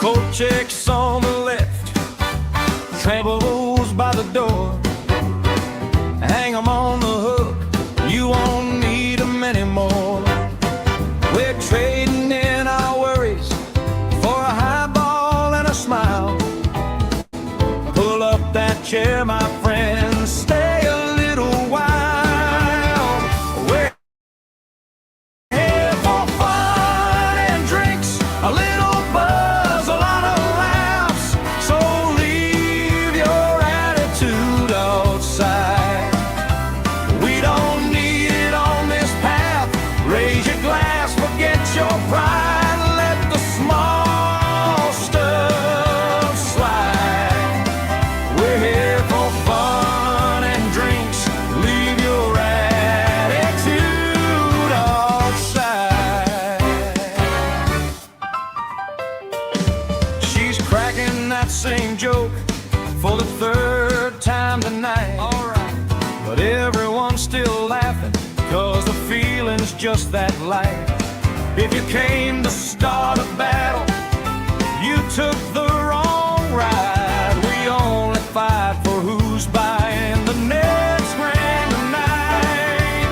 Coat checks on the left, troubles by the door. Hang 'em on the hook, you won't need 'em anymore. We're trading in our worries for a highball and a smile. Pull up that chair, my friend, stay a little while. We're here for fun and drinks, a little buzz, a lot of laughs. So leave your attitude outside. We don't need it on this path. Raise your glass, forget your pride. Let the small stuff slide. We're here for fun and drinks. Leave your attitude outside. She's cracking that same joke for the third time tonight. Alright. But everyone's still laughing, 'cause the feeling's just that light. If you came to start a battle, you took the wrong ride. We only fight for who's buying the next grand tonight.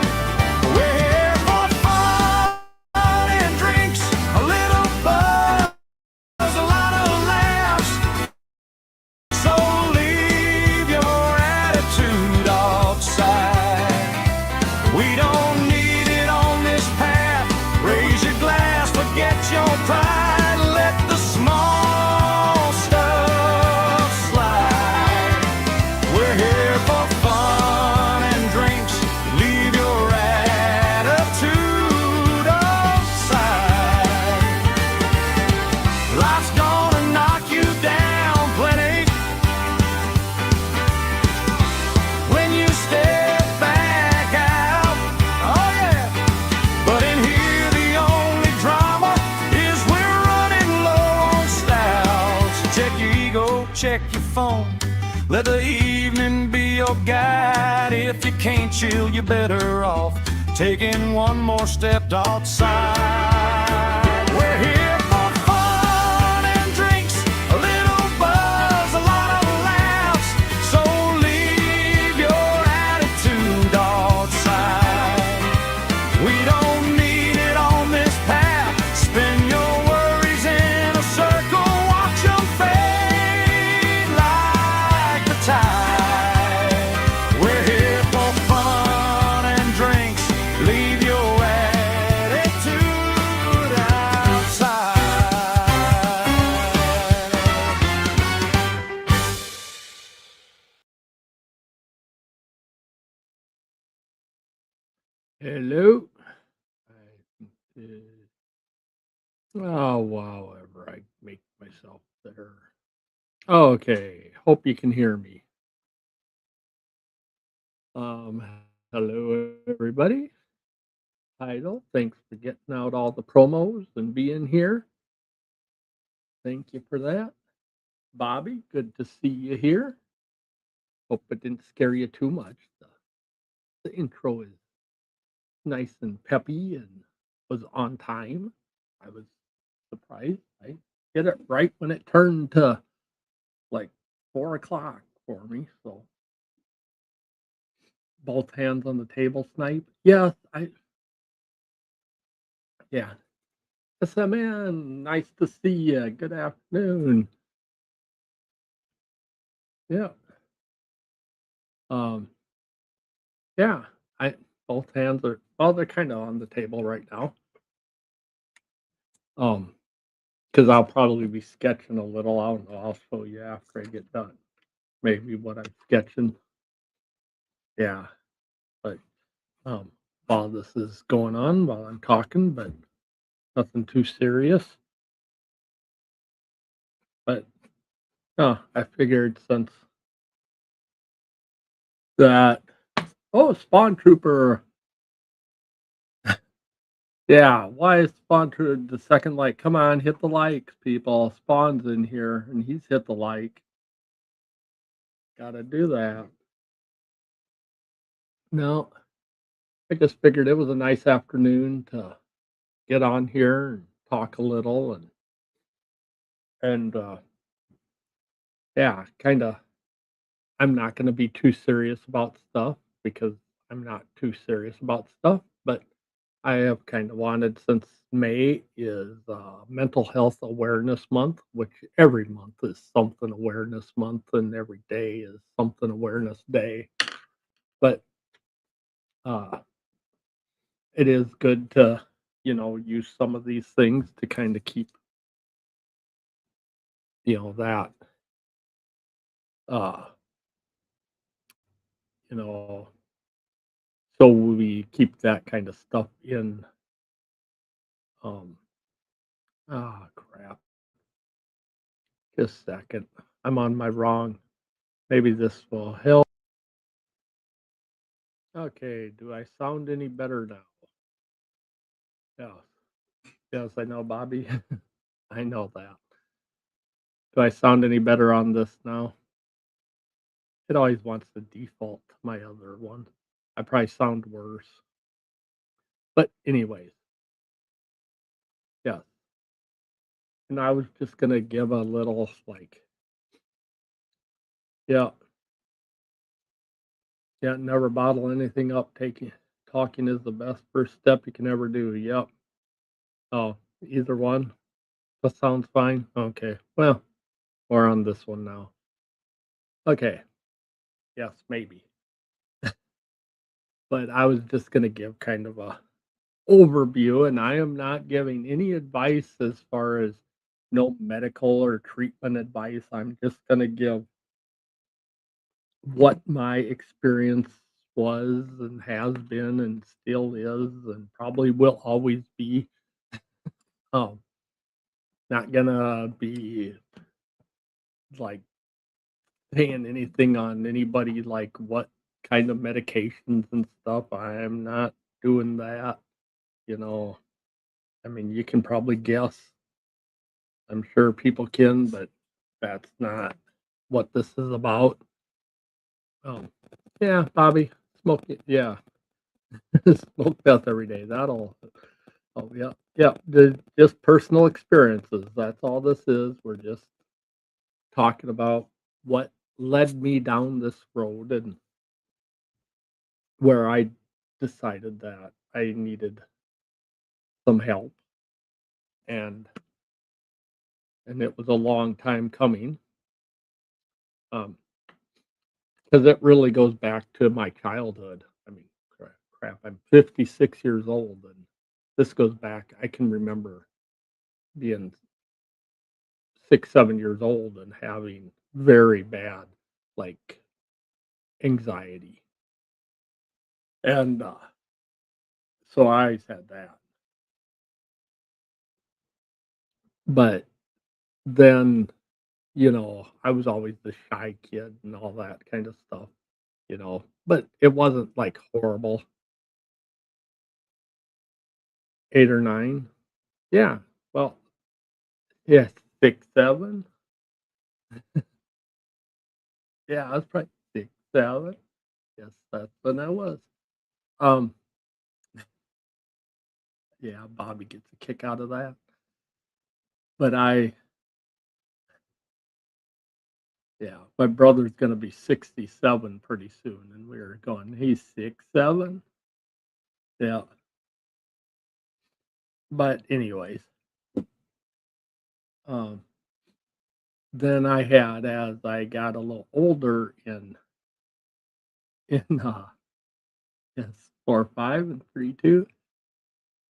We're here for fun and drinks, a little buzz, a lot of laughs. So leave your attitude outside. We don't need it on this path. Raise your glass, forget your pride. Let the small stuff slide. We're here for fun and drinks. Leave your attitude outside. Life's gonna knock you down plenty when you step back out. Oh yeah. But in here the only drama is we're running low on styles. Check your ego, check your phone. Let the evening be your guide. If you can't chill, you're better off taking one more step outside. We're here for fun and drinks, a little buzz, a lot of laughs. So leave your attitude outside. We don't need it on this path. Spin your worries in a circle, watch 'em fade like the tide. We're here for fun and drinks. Leave your attitude outside. Hello. Oh, wow, ever I make myself there. Okay, hope you can hear me. Um, hello, everybody. Idle, thanks for getting out all the promos and being here. Thank you for that. Bobby, good to see you here. Hope it didn't scare you too much. The intro is nice and peppy and was on time. I was surprised. I hit it right when it turned to like 4 o'clock for me. So both hands on the table snipe. Yes, yeah. SMN, nice to see you. Good afternoon. Yeah. Um, yeah. I both hands are well, they're kind of on the table right now. Because I'll probably be sketching a little. I don't know. I'll show you after I get done. Maybe what I'm sketching. Yeah. But while this is going on, while I'm talking, but nothing too serious. But I figured since that Spawn Trooper. Yeah, why is Spawn Trooper the second like? Come on, hit the likes, people. Spawn's in here and he's hit the like. Gotta do that. No, I just figured it was a nice afternoon to get on here and talk a little and And yeah, kind of, I'm not going to be too serious about stuff because I'm not too serious about stuff, but I have kind of wanted since May is Mental Health Awareness Month, which every month is something awareness month, and every day is something awareness day. But uh, it is good to, use some of these things to kind of keep, that, uh, you know, so we keep that kind of stuff in. Um, Crap. Just a second. I'm on my wrong. Maybe this will help. Okay, do I sound any better now? Yes. Yes, I know, Bobby. I know that. Do I sound any better on this now? It always wants to default to my other one. I probably sound worse. But anyways, yes. And I was just gonna give a little like, yeah, yeah, never bottle anything up. Talking is the best first step you can ever do. Yep. Oh, either one. That sounds fine. Okay. Well, we're on this one now. Okay. Yes, maybe. But I was just gonna give kind of a overview, and I am not giving any advice as far as no medical or treatment advice. I'm just gonna give what my experience was and has been and still is and probably will always be. Um, Not gonna be like saying anything on anybody like what kind of medications and stuff. I am not doing that, you know. I mean, you can probably guess. I'm sure people can, but that's not what this is about. Oh, yeah, Bobby, smoke it. Yeah, smoke meth every day. That'll. Oh, yeah, yeah. Just personal experiences. That's all this is. We're just talking about what led me down this road and where I decided that I needed some help, and it was a long time coming. Um, because it really goes back to my childhood. I mean, crap, I'm 56 years old, and this goes back. I can remember being 6, 7 years old and having very bad, like, anxiety, and so I always had that. But then, I was always the shy kid and all that kind of stuff, but it wasn't like horrible. 8 or 9. Yeah. Well, yeah, 6, 7. Yeah, I was probably 6, 7. Yes, that's when I was. Um, yeah, Bobby gets a kick out of that. But my brother's gonna be 67 pretty soon, and we were going, he's 6, 7. Yeah. But anyways, um, then I had as I got a little older in yes, 4, 5, and 3, 2.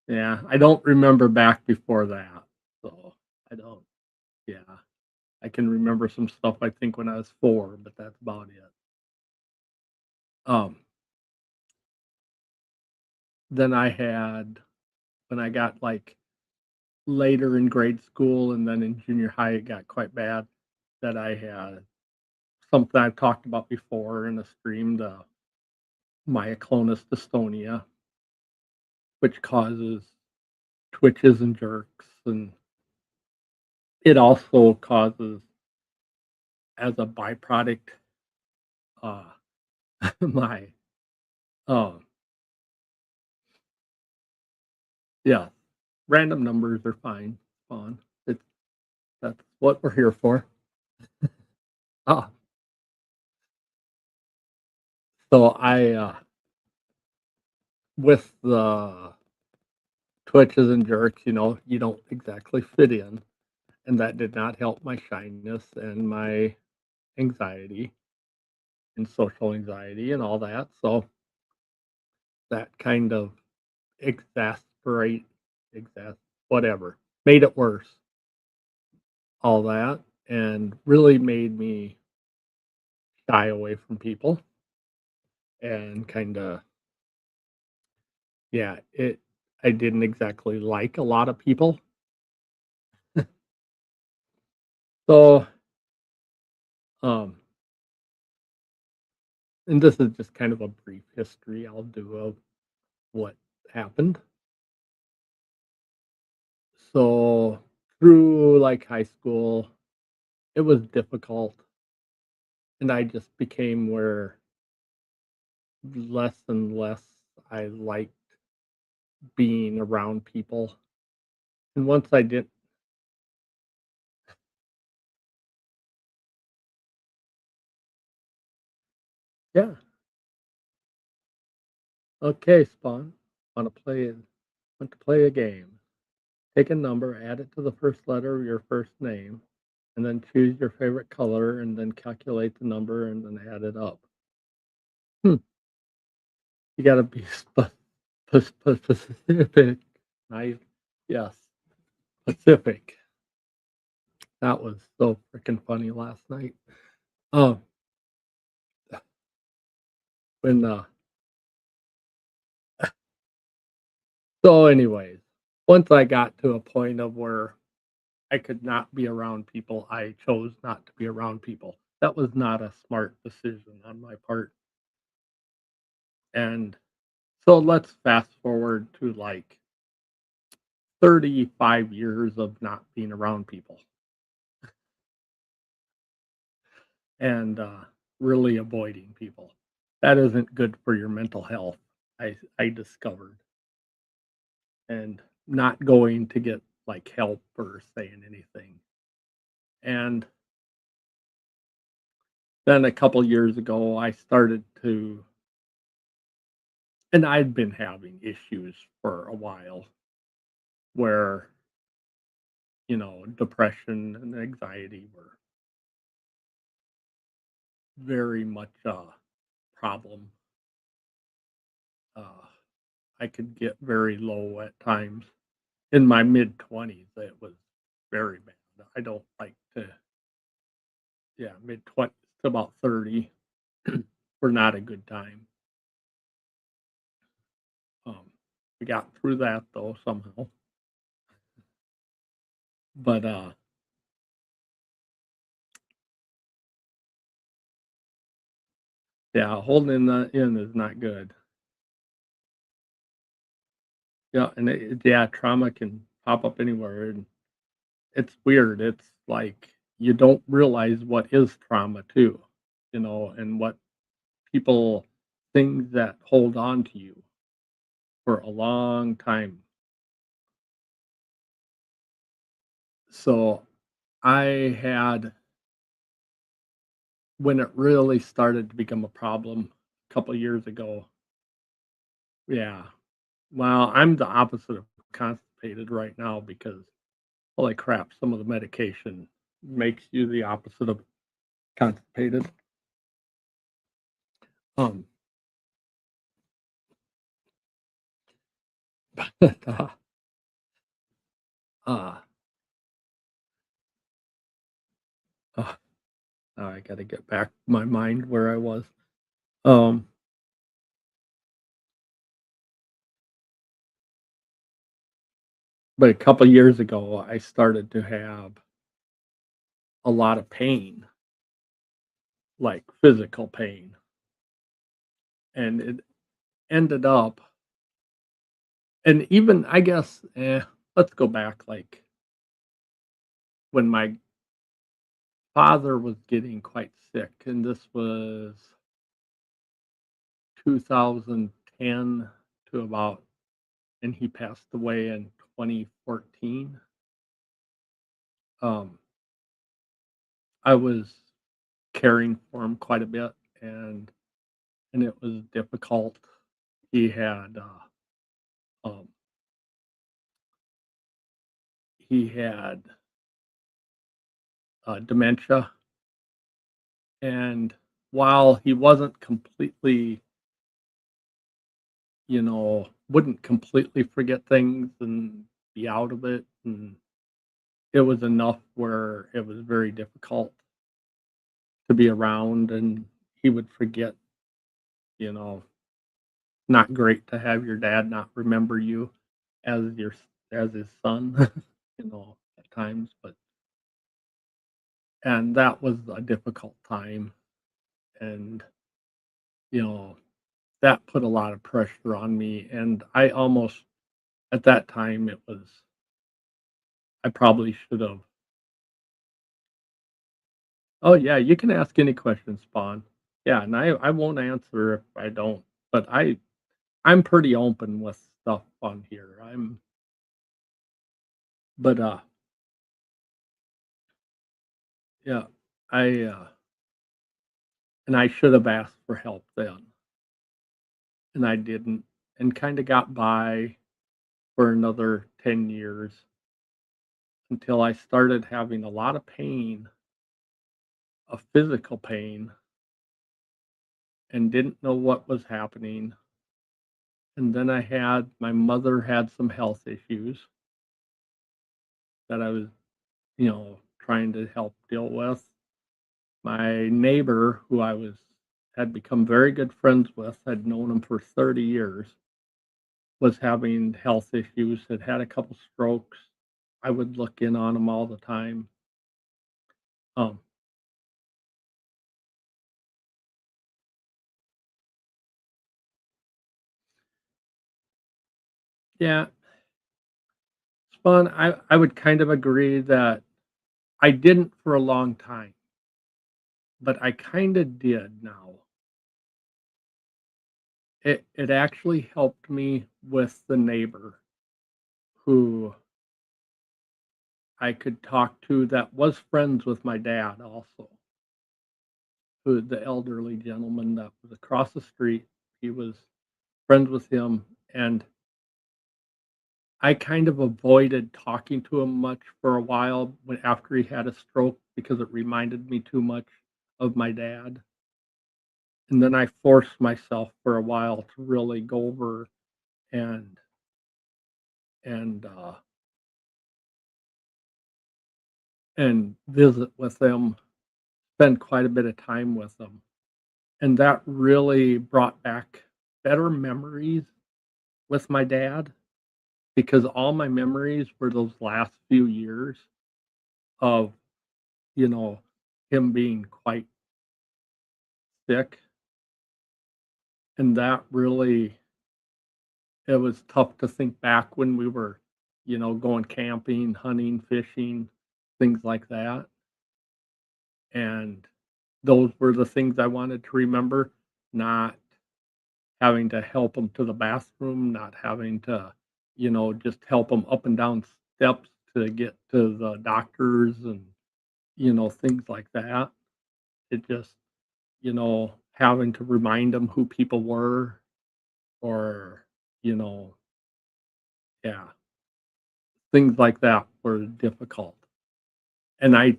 Yeah, I don't remember back before that. So I don't. Yeah. I can remember some stuff I think when I was 4, but that's about it. Um, then I had when I got, like, later in grade school and then in junior high, it got quite bad that I had something I've talked about before in a stream, the myoclonus dystonia, which causes twitches and jerks, and it also causes, as a byproduct, uh, my, um yeah, random numbers are fine, fun. That's what we're here for. Ah, so with the twitches and jerks, you don't exactly fit in, and that did not help my shyness and my anxiety and social anxiety and all that. So that kind of exasperate, exas, whatever, made it worse. All that and really made me shy away from people and kind of, yeah, I didn't exactly like a lot of people. So, um, and this is just kind of a brief history I'll do of what happened. So, through like high school, it was difficult, and I just became where less and less I liked being around people. And once I did, yeah, okay, Spawn, want to play a game. Take a number, add it to the first letter of your first name, and then choose your favorite color, and then calculate the number, and then add it up. Hmm. You gotta be specific. I yes, specific. That was so freaking funny last night. Um, when so anyways, once I got to a point of where I could not be around people, I chose not to be around people. That was not a smart decision on my part. And so let's fast forward to like 35 years of not being around people and really avoiding people. That isn't good for your mental health. I discovered, and not going to get like help or saying anything. And then a couple years ago, I started to, and I'd been having issues for a while where, depression and anxiety were very much a problem. Uh, I could get very low at times. In my mid-20s, it was very bad. I don't like to, yeah, mid-20s to about 30 were not a good time. Um, we got through that though somehow. But yeah, holding that in is not good. Yeah, and yeah, trauma can pop up anywhere, and it's weird. It's like you don't realize what is trauma too, and what people, things that hold on to you for a long time. So I had, when it really started to become a problem a couple years ago. Yeah. Well, I'm the opposite of constipated right now because holy crap, some of the medication makes you the opposite of constipated. Um, but uh, uh, I got to get back my mind where I was. Um, but a couple years ago, I started to have a lot of pain, like physical pain, and it ended up, and even I guess, let's go back like when my father was getting quite sick, and this was 2010 to about, and he passed away in 2014. I was caring for him quite a bit, and it was difficult. He had, um, he had, dementia, and while he wasn't completely, wouldn't completely forget things and be out of it, and it was enough where it was very difficult to be around, and he would forget, you know, not great to have your dad not remember you as his son, at times, but and that was a difficult time, and, you know, that put a lot of pressure on me, and I almost at that time, I probably should have. Oh, yeah, you can ask any question, Spawn. Yeah, and I won't answer if I don't, but I'm pretty open with stuff on here. But, yeah, I, and I should have asked for help then, and I didn't, and kinda got by for another 10 years until I started having a lot of pain, a physical pain, and didn't know what was happening, and then my mother had some health issues that I was, trying to help deal with. My neighbor, who had become very good friends with, had known him for 30 years, was having health issues, had had a couple strokes. I would look in on him all the time. Um, yeah, Spawn, I would kind of agree that I didn't for a long time, but I kinda did now. It actually helped me with the neighbor who I could talk to that was friends with my dad also, who the elderly gentleman that was across the street, he was friends with him, and I kind of avoided talking to him much for a while when after he had a stroke because it reminded me too much of my dad. And then I forced myself for a while to really go over and and uh and visit with them, spend quite a bit of time with them. And that really brought back better memories with my dad because all my memories were those last few years of, you know, him being quite sick. And that really, it was tough to think back when we were, going camping, hunting, fishing, things like that. And those were the things I wanted to remember, not having to help him to the bathroom, not having to, just help him up and down steps to get to the doctors and, things like that. It just, having to remind him who people were or, you know, yeah, things like that were difficult. And I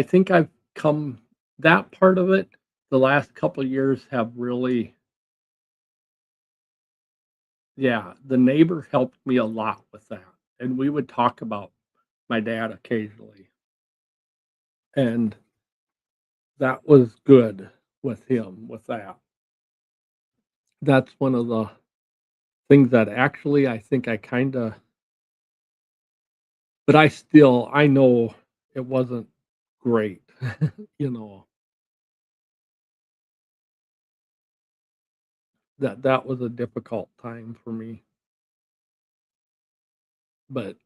think I've come that part of it, the last couple of years have really, yeah, the neighbor helped me a lot with that. And we would talk about my dad occasionally. And that was good with him with that. That's one of the things that actually I think I kinda, but I know it wasn't great, you know, that was a difficult time for me, but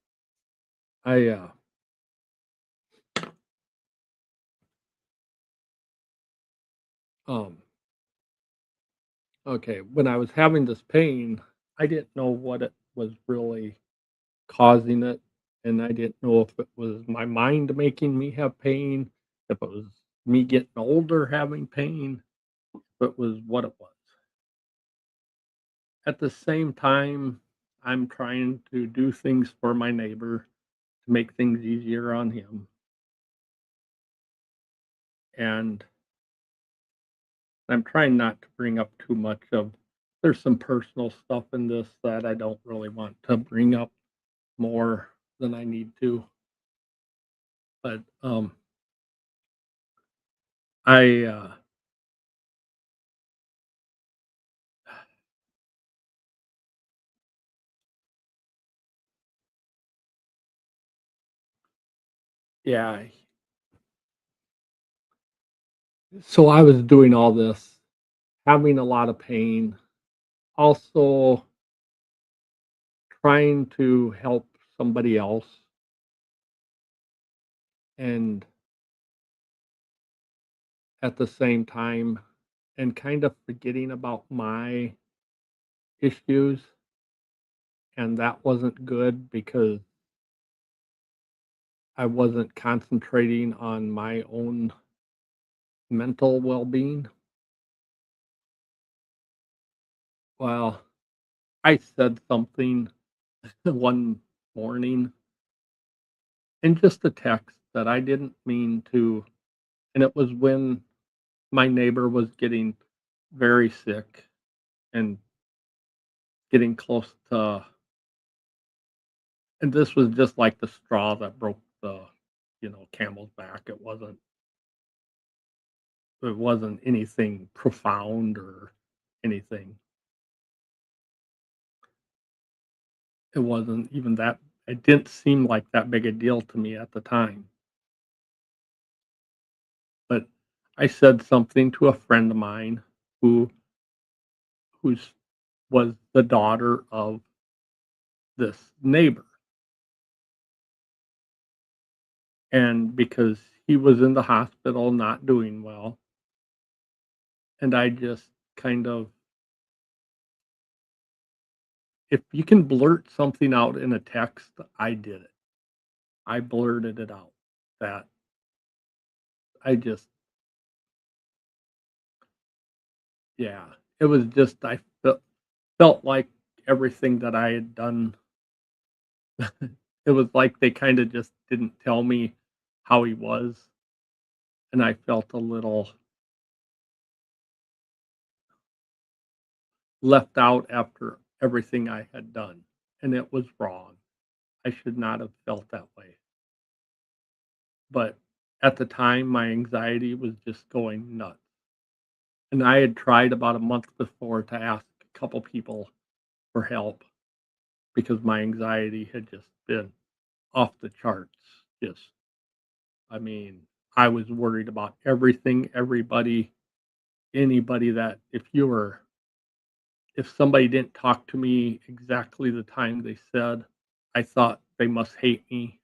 I, um okay, when I was having this pain, I didn't know what it was really causing it, and I didn't know if it was my mind making me have pain, if it was me getting older having pain, if it was what it was. At the same time, I'm trying to do things for my neighbor to make things easier on him. And I'm trying not to bring up too much of there's some personal stuff in this that I don't really want to bring up more than I need to. But I yeah, so I was doing all this, having a lot of pain, also trying to help somebody else and at the same time and kind of forgetting about my issues, and that wasn't good because I wasn't concentrating on my own mental well-being. Well, I said something one morning in just a text that I didn't mean to, and it was when my neighbor was getting very sick and getting close to, and this was just like the straw that broke the, camel's back. It wasn't anything profound or anything. It wasn't even that, it didn't seem like that big a deal to me at the time. But I said something to a friend of mine who who's was the daughter of this neighbor, and because he was in the hospital not doing well, and I just kind of, if you can blurt something out in a text, I did it. I blurted it out. That I just yeah, it was just felt like everything that I had done, it was like they kinda just didn't tell me how he was, and I felt a little left out after everything I had done, and it was wrong. I should not have felt that way. But at the time, my anxiety was just going nuts. And I had tried about a month before to ask a couple people for help because my anxiety had just been off the charts. Just, I mean, I was worried about everything, everybody, anybody that if somebody didn't talk to me exactly the time they said, I thought they must hate me,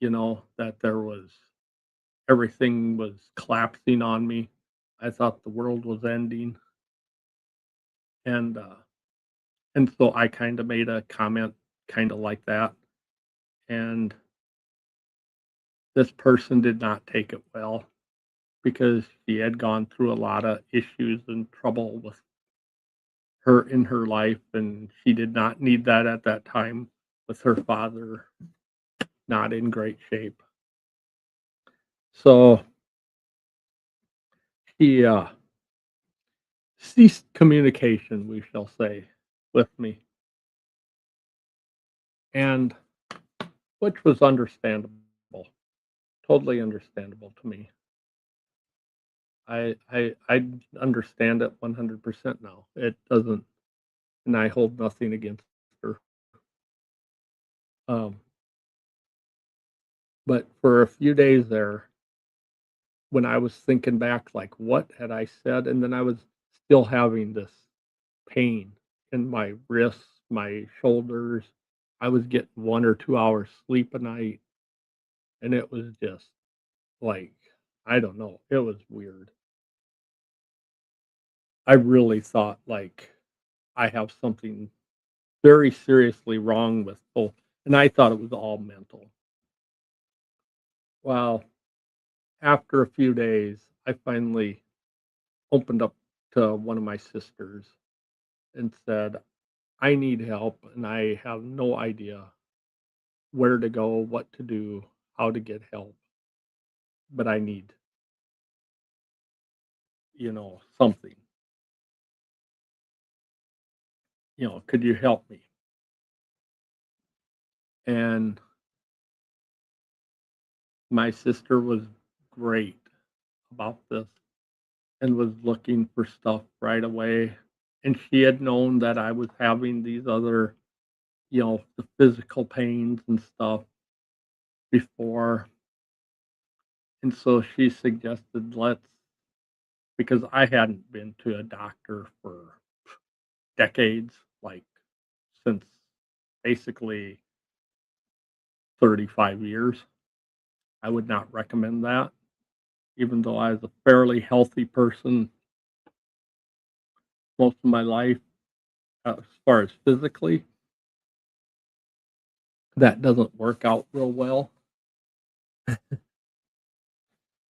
that everything was collapsing on me. I thought the world was ending. And and so I kind of made a comment kind of like that. And this person did not take it well because she had gone through a lot of issues and trouble with her in her life, and she did not need that at that time with her father not in great shape. So he ceased communication, we shall say, with me, and which was understandable, totally understandable to me. I understand it 100% now. It doesn't, and I hold nothing against her. Um, but for a few days there, when I was thinking back, like, what had I said? And then I was still having this pain in my wrists, my shoulders. I was getting 1 or 2 hours sleep a night, and it was just like, I don't know. It was weird. I really thought like I have something very seriously wrong with both, and I thought it was all mental. Well, after a few days, I finally opened up to one of my sisters and said, "I need help, and I have no idea where to go, what to do, how to get help, but I need, something. Could you help me?" And my sister was great about this and was looking for stuff right away. And she had known that I was having these other, the physical pains and stuff before. And so she suggested, because I hadn't been to a doctor for decades, like since basically 35 years. I would not recommend that, even though I was a fairly healthy person most of my life, as far as physically. That doesn't work out real well.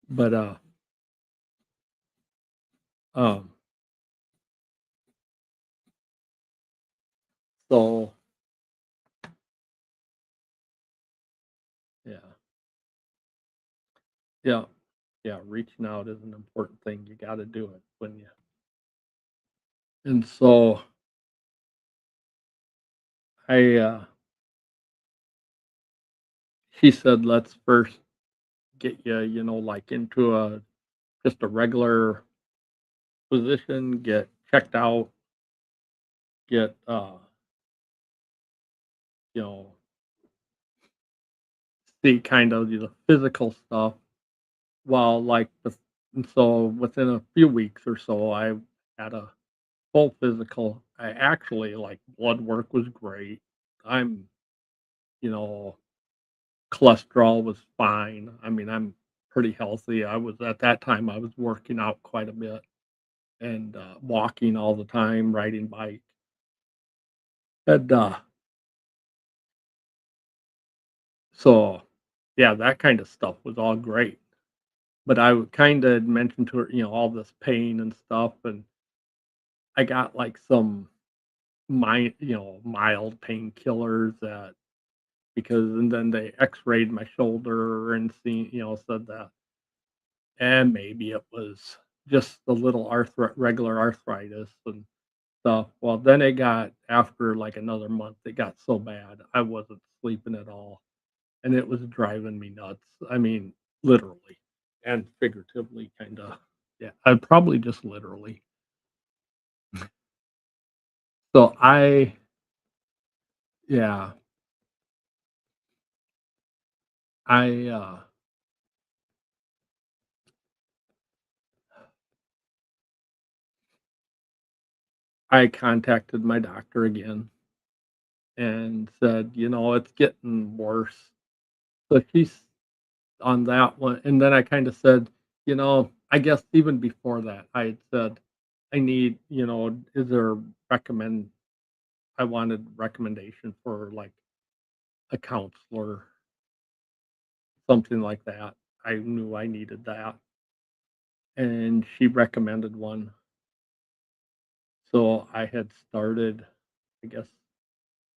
But um, so yeah, yeah, yeah. Reaching out is an important thing. You got to do it when you. And so I, she said, let's first get you, like into just a regular physician, get checked out, get, you know, see kind of the physical stuff. While like and so within a few weeks or so, I had a full physical. I actually like blood work was great. I'm, you know, cholesterol was fine. I mean, I'm pretty healthy. I was at that time I was working out quite a bit and walking all the time, riding bike. And so yeah, that kind of stuff was all great. But I kind of mentioned to her, all this pain and stuff, and I got like some mild painkillers that because and then they x-rayed my shoulder and said that and maybe it was just a little regular arthritis and stuff. Well, then it got after like another month, it got so bad I wasn't sleeping at all, and it was driving me nuts. I mean, literally and figuratively, kind of. Yeah, I probably just literally. So yeah, I I contacted my doctor again and said, it's getting worse. So she's on that one. And then I kind of said, I guess even before that, I had said, I need, is there recommend, I wanted recommendation for like a counselor, something like that. I knew I needed that. And she recommended one. So I had started, I guess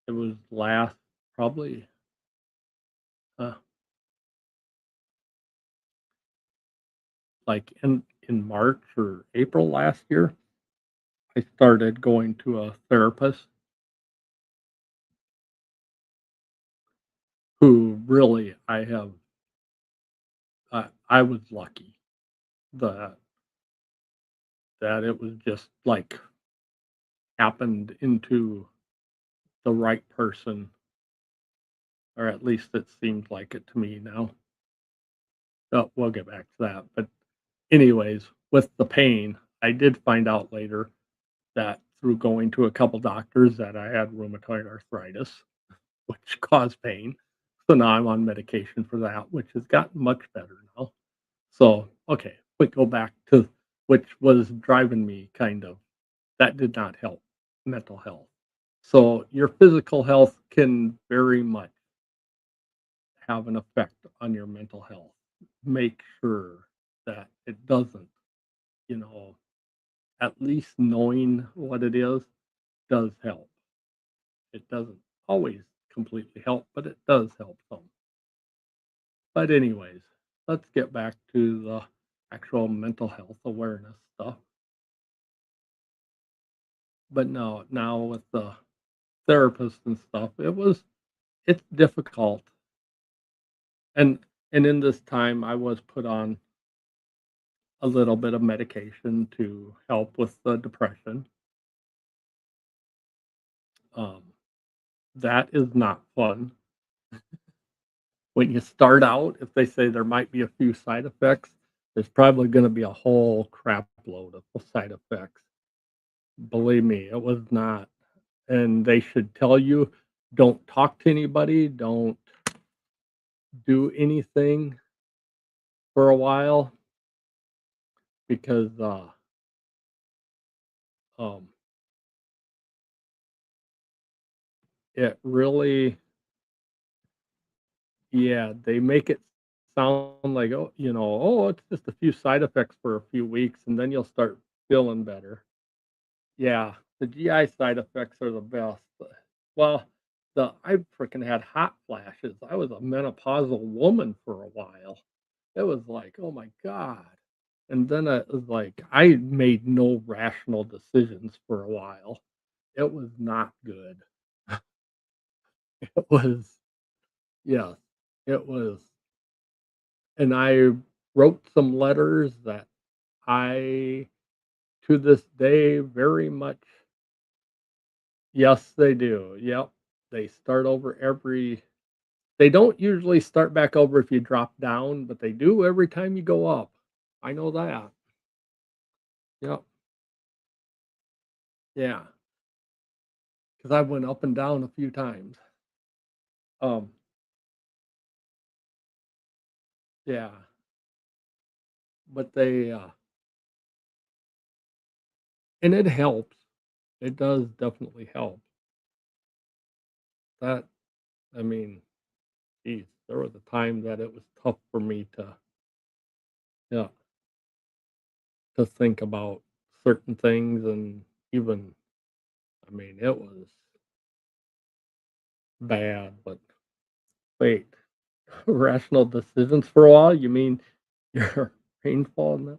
it was last probably uh, like in March or April last year. I started going to a therapist who really I was lucky that it was just like happened into the right person, or at least it seems like it to me now. Oh, we'll get back to that. But anyways, with the pain, I did find out later that through going to a couple doctors that I had rheumatoid arthritis, which caused pain. So now I'm on medication for that, which has gotten much better now. So, okay, we go back to which was driving me kind of. That did not help mental health. So, your physical health can very much have an effect on your mental health. Make sure that it doesn't, you know, at least knowing what it is does help. It doesn't always completely help, but it does help some. But anyways, let's get back to the actual mental health awareness stuff. But no, now with the therapist and stuff, it's difficult. And in this time I was put on a little bit of medication to help with the depression. Um, that is not fun. When you start out, if they say there might be a few side effects, there's probably gonna be a whole crap load of side effects. Believe me, it was not. And they should tell you, don't talk to anybody, don't do anything for a while because um it really, yeah, they make it sound like, oh, oh, it's just a few side effects for a few weeks and then you'll start feeling better. Yeah, the GI side effects are the best. Well, I freaking had hot flashes. I was a menopausal woman for a while. It was like, "Oh my god." And then it was like, I made no rational decisions for a while. It was not good. It was, yes, it was. And I wrote some letters that I, to this day, very much. Yes, they do. Yep. They start over they don't usually start back over if you drop down, but they do every time you go up. I know that. Yep. Yeah. Because I went up and down a few times. Um, yeah. But and it helps. It does definitely help. That, I mean, geez, there was a time that it was tough for me yeah, to think about certain things and even, I mean, it was bad, but wait, rational decisions for a while? You mean you're painful in that?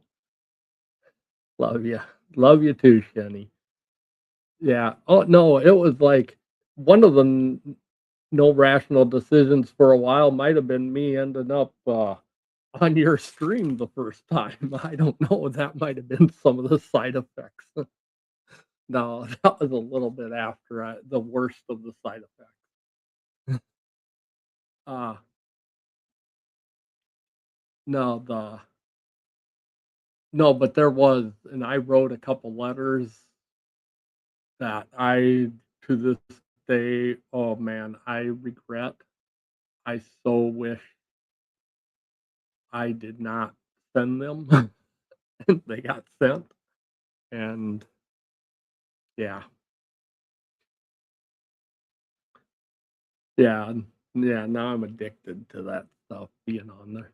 Love you. Love you too, Shenny. Yeah. Oh, no, it was like one of the no rational decisions for a while might have been me ending up on your stream the first time. I don't know. That might have been some of the side effects. No, that was a little bit after the worst of the side effects. Uh, no, no, but there was, and I wrote a couple letters that to this day, oh man, I regret. I so wish I did not send them. And they got sent. And yeah, yeah, yeah. Now I'm addicted to that stuff being on there.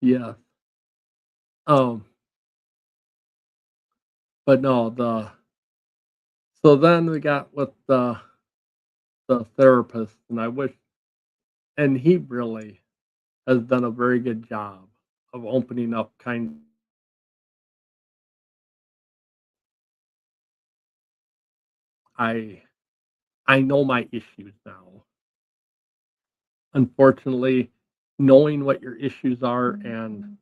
Yeah. Um, but no, so then we got with the therapist, and I wish, and he really has done a very good job of opening up kind. I I know my issues now. Unfortunately, knowing what your issues are and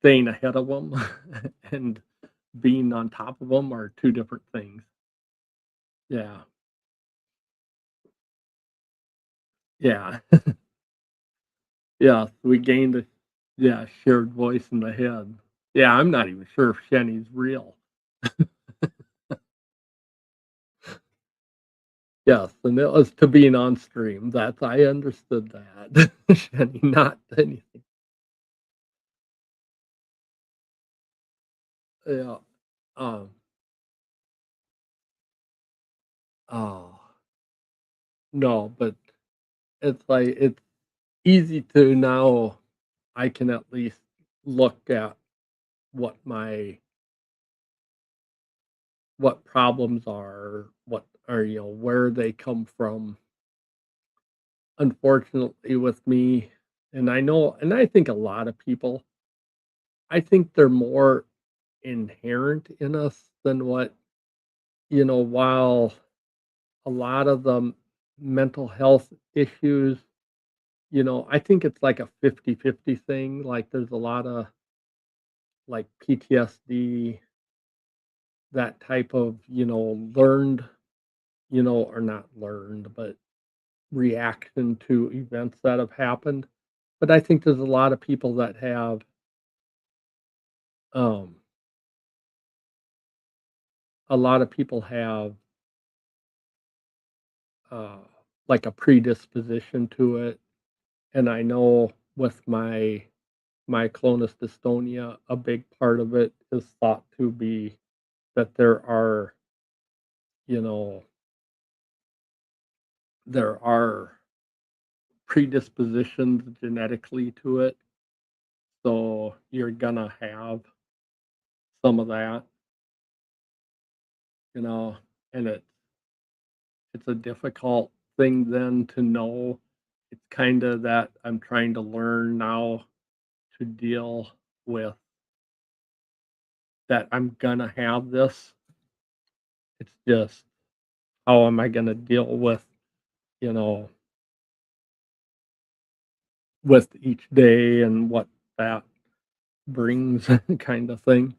staying ahead of them and being on top of them are 2 different things. Yeah. Yeah. Yeah, we gained a, yeah, shared voice in the head. Yeah, I'm not even sure if Shenny's real. Yes, and it was to being on stream. That's, I understood that. Shenny, not anything. Yeah. Um, oh, no, but it's like it's easy to now. I can at least look at what my what problems are, what are, where they come from. Unfortunately, with me, and I know, and I think a lot of people, I think they're more inherent in us than what, while a lot of the mental health issues, I think it's like a 50-50 thing. Like there's a lot of like PTSD, that type of, learned, or not learned, but reaction to events that have happened. But I think there's a lot of people that have um a lot of people have uh like a predisposition to it. And I know with my clonus dystonia, a big part of it is thought to be that you know, there are predispositions genetically to it. So you're gonna have some of that, you know, and it's a difficult thing then to know. It's kind of that I'm trying to learn now to deal with that I'm gonna have this. It's just how am I gonna deal you know, with each day and what that brings kind of thing.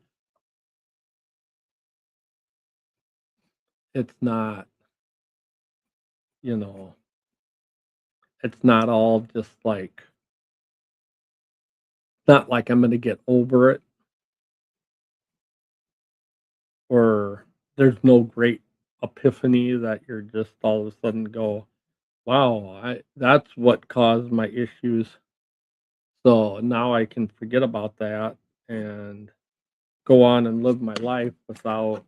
It's not, you know, it's not all just like not like I'm gonna get over it or there's no great epiphany that you're just all of a sudden go, wow, I that's what caused my issues. So now I can forget about that and go on and live my life without,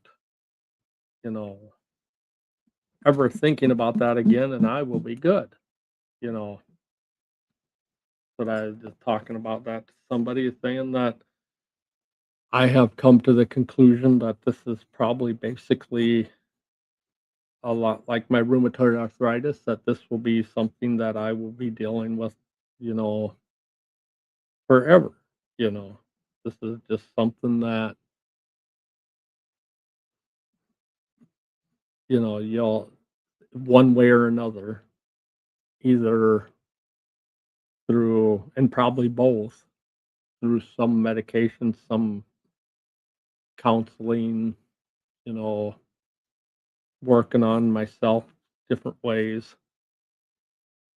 you know, ever thinking about that again and I will be good, you know. But I was just talking about that to somebody saying that I have come to the conclusion that this is probably basically a lot like my rheumatoid arthritis, that this will be something that I will be dealing with, you know, forever, you know. This is just something that, you'll one way or another, either through and probably both, through some medication, some counseling, you know, working on myself different ways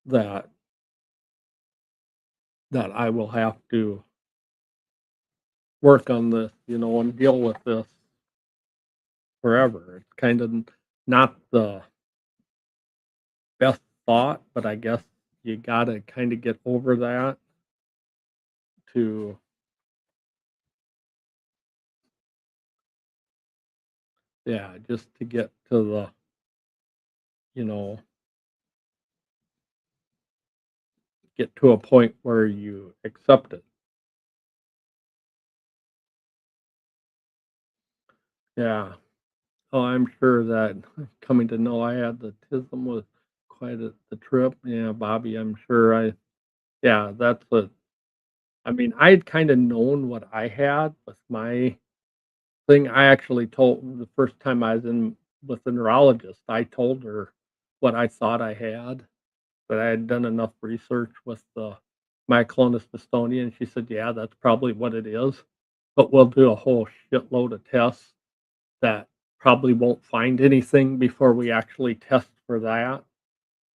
that I will have to work on this, and deal with this forever. It's kind of not the best thought, but I guess you gotta kind of get over that to, yeah, just to get to the, you know, get to a point where you accept it. Yeah. Oh, I'm sure that coming to know I had the tism was quite the trip. Yeah, Bobby, I'm sure yeah, that's what I mean, I'd kind of known what I had with my thing. I actually told the first time I was in with the neurologist, I told her what I thought I had, but I had done enough research with the myoclonus dystonia, and she said, "Yeah, that's probably what it is, but we'll do a whole shitload of tests that probably won't find anything before we actually test for that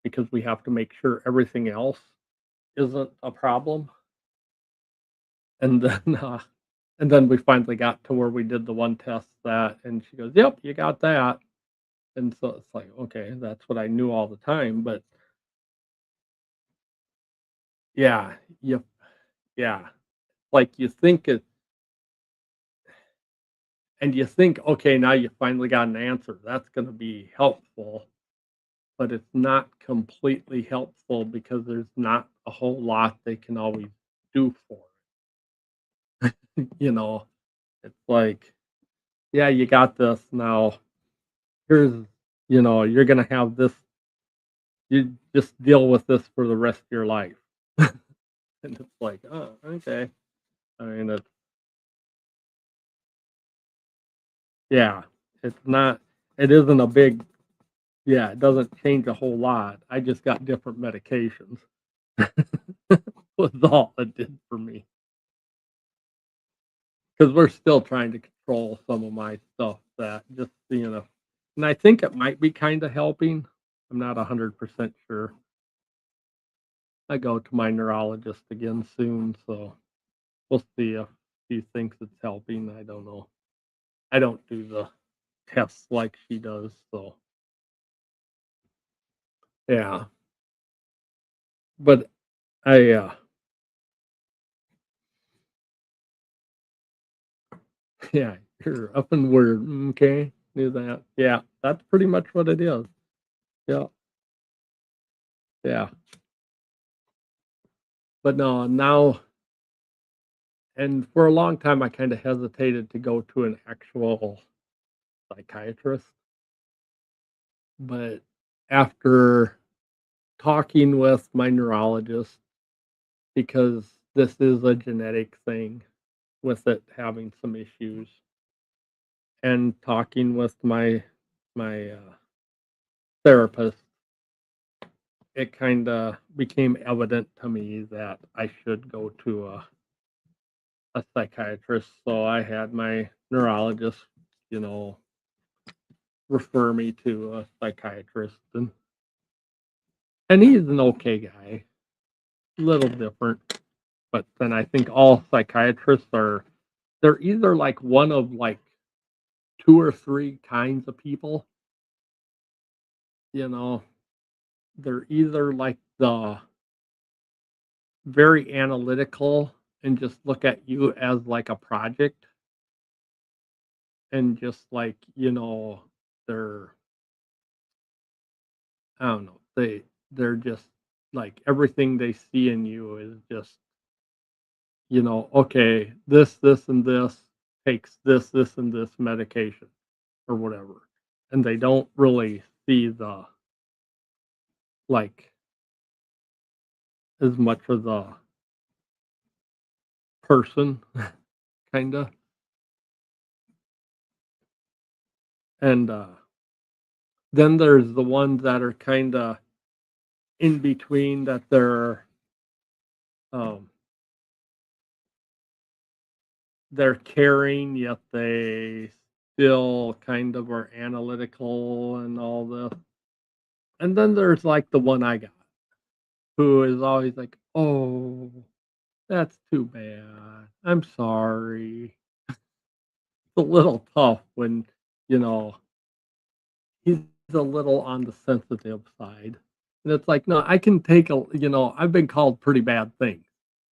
because we have to make sure everything else isn't a problem." And then, and then we finally got to where we did the one test that, and she goes, "Yep, you got that." And so it's like, okay, that's what I knew all the time. But yeah, you, yeah, like you think it, and you think, okay, now you finally got an answer. That's going to be helpful, but it's not completely helpful because there's not a whole lot they can always do for it. You know, it's like, yeah, you got this now. Here's, you're gonna have this. You just deal with this for the rest of your life. And it's like, oh, okay. I mean, yeah, it's not. It isn't a big. Yeah, it doesn't change a whole lot. I just got different medications. Was all it did for me. Because we're still trying to control some of my stuff that just, and I think it might be kinda helping. I'm not 100% sure. I go to my neurologist again soon, so we'll see if she thinks it's helping, I don't know. I don't do the tests like she does, so yeah. But I yeah, you're up and weird, m'kay, knew that. Yeah, that's pretty much what it is. Yeah, yeah. But no, now and for a long time, I kinda hesitated to go to an actual psychiatrist, but after talking with my neurologist, because this is a genetic thing with it having some issues, and talking with my therapist, it kinda became evident to me that I should go to a psychiatrist, so I had my neurologist, you know, refer me to a psychiatrist, and he's an okay guy, little different, but then I think all psychiatrists are they're either like one of like 2 or 3 kinds of people, you know? They're either like the very analytical and just look at you as like a project and just like, they're I don't know, they're just like everything they see in you is just okay, this, and this takes this, and this medication or whatever. And they don't really see the like as much of the person, kinda. And then there's the ones that are kinda in between that um they're caring yet they still kind of are analytical and all this. And then there's like the one I got who is always like, "Oh, that's too bad. I'm sorry." It's a little tough when, you know, he's a little on the sensitive side. And it's like, no, I can take I've been called pretty bad things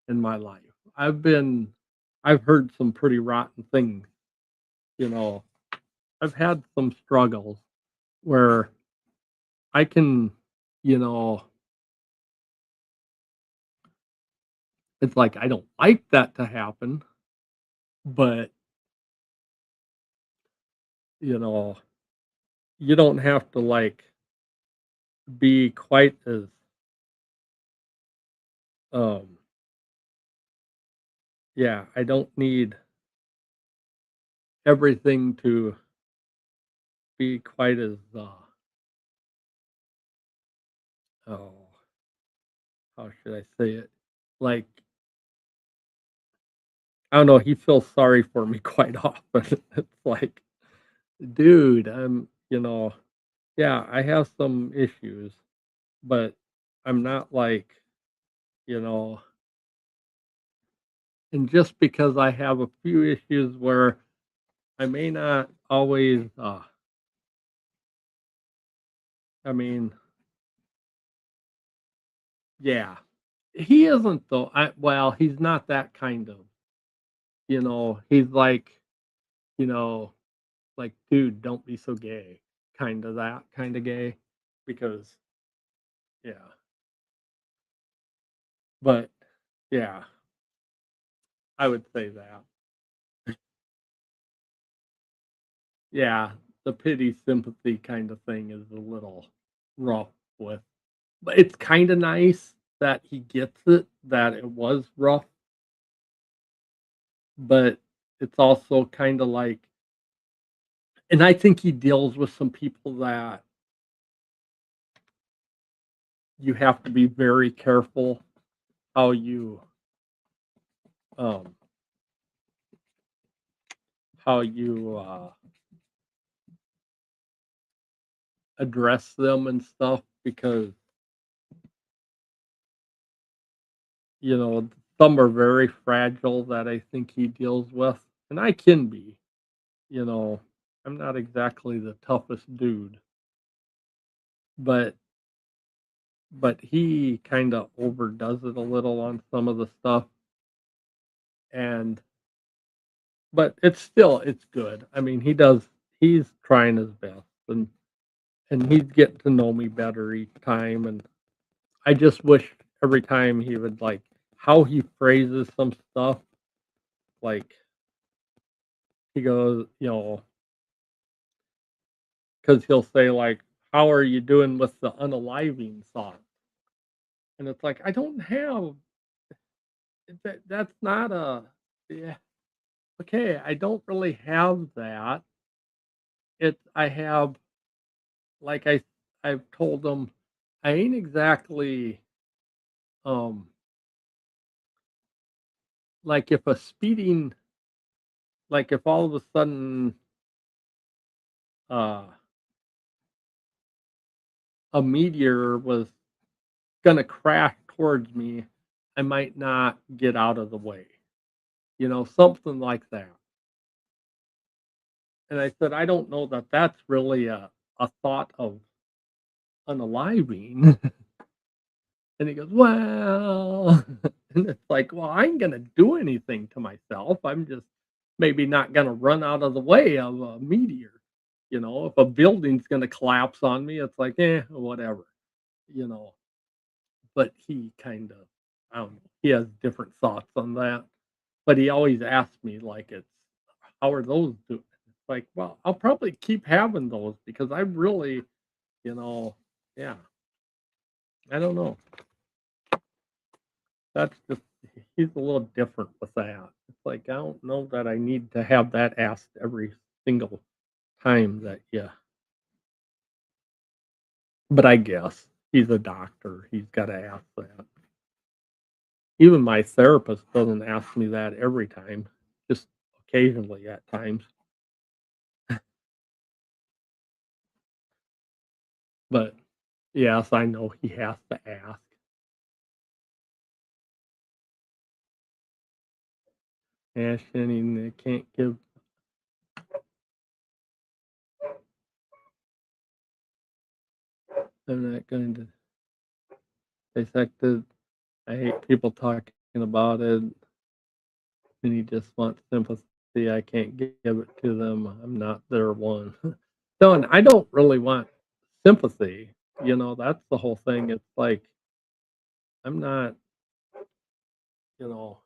in my life. I've heard some pretty rotten things, you know. I've had some struggles where I can, you know, it's like I don't like that to happen, but you know, you don't have to like be quite as um yeah, I don't need everything to be quite as oh, how should I say it? Like, I don't know, he feels sorry for me quite often. It's like, dude, yeah, I have some issues, but I'm not like, you know, and just because I have a few issues where I may not always, I mean, yeah, he isn't though. Well, he's not that kind of, he's like, you know, like, dude, don't be so gay, kind of that kind of gay, because yeah, but yeah, I would say that. Yeah, the pity sympathy kind of thing is a little rough with, but it's kind of nice that he gets it that it was rough, but it's also kind of like, and I think he deals with some people that you have to be very careful how you um how you address them and stuff because some are very fragile that I think he deals with, and I can be. You know, I'm not exactly the toughest dude, but he kind of overdoes it a little on some of the stuff, and but it's good. I mean, he's trying his best, and he's getting to know me better each time, and I just wish every time he would like how he phrases some stuff, like he goes, because he'll say like, "How are you doing with the unaliving song?" And it's like I don't have that's not a yeah okay. I don't really have that. I have like I've told them I ain't exactly um like if a speeding like if all of a sudden uh a meteor was gonna crash towards me, I might not get out of the way. Something like that. And I said, I don't know that that's really a thought of unaliving. And he goes, well, and it's like, well, I ain't gonna do anything to myself. I'm just maybe not gonna run out of the way of a meteor. If a building's gonna collapse on me, it's like, whatever, you know. But he kind of, I don't know, he has different thoughts on that. But he always asks me, like, how are those doing? It's like, well, I'll probably keep having those because I really, you know, yeah, I don't know. That's just he's a little different with that. It's like I don't know that I need to have that asked every single time that yeah. But I guess he's a doctor. He's got to ask that. Even my therapist doesn't ask me that every time, just occasionally at times. But yes, I know he has to ask. Yeah, Shannon can't give. I'm not going to dissect it. I hate people talking about it, and he just wants sympathy. I can't give it to them. I'm not their one. So, and I don't really want sympathy. That's the whole thing. It's like I'm not. You know,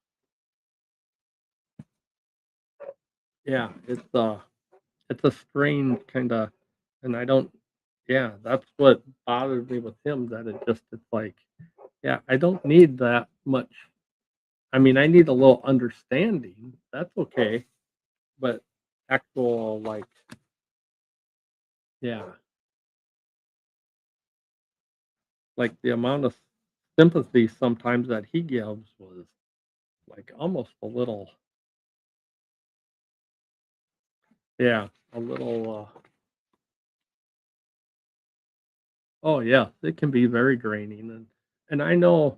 yeah. It's a strange kind of, and I don't. Yeah, that's what bothers me with him. That it's like, yeah, I don't need that much. I mean, I need a little understanding. That's okay, but actual like, yeah, like the amount of sympathy sometimes that he gives was like almost a little, yeah, a little. Oh yeah, it can be very draining, and I know,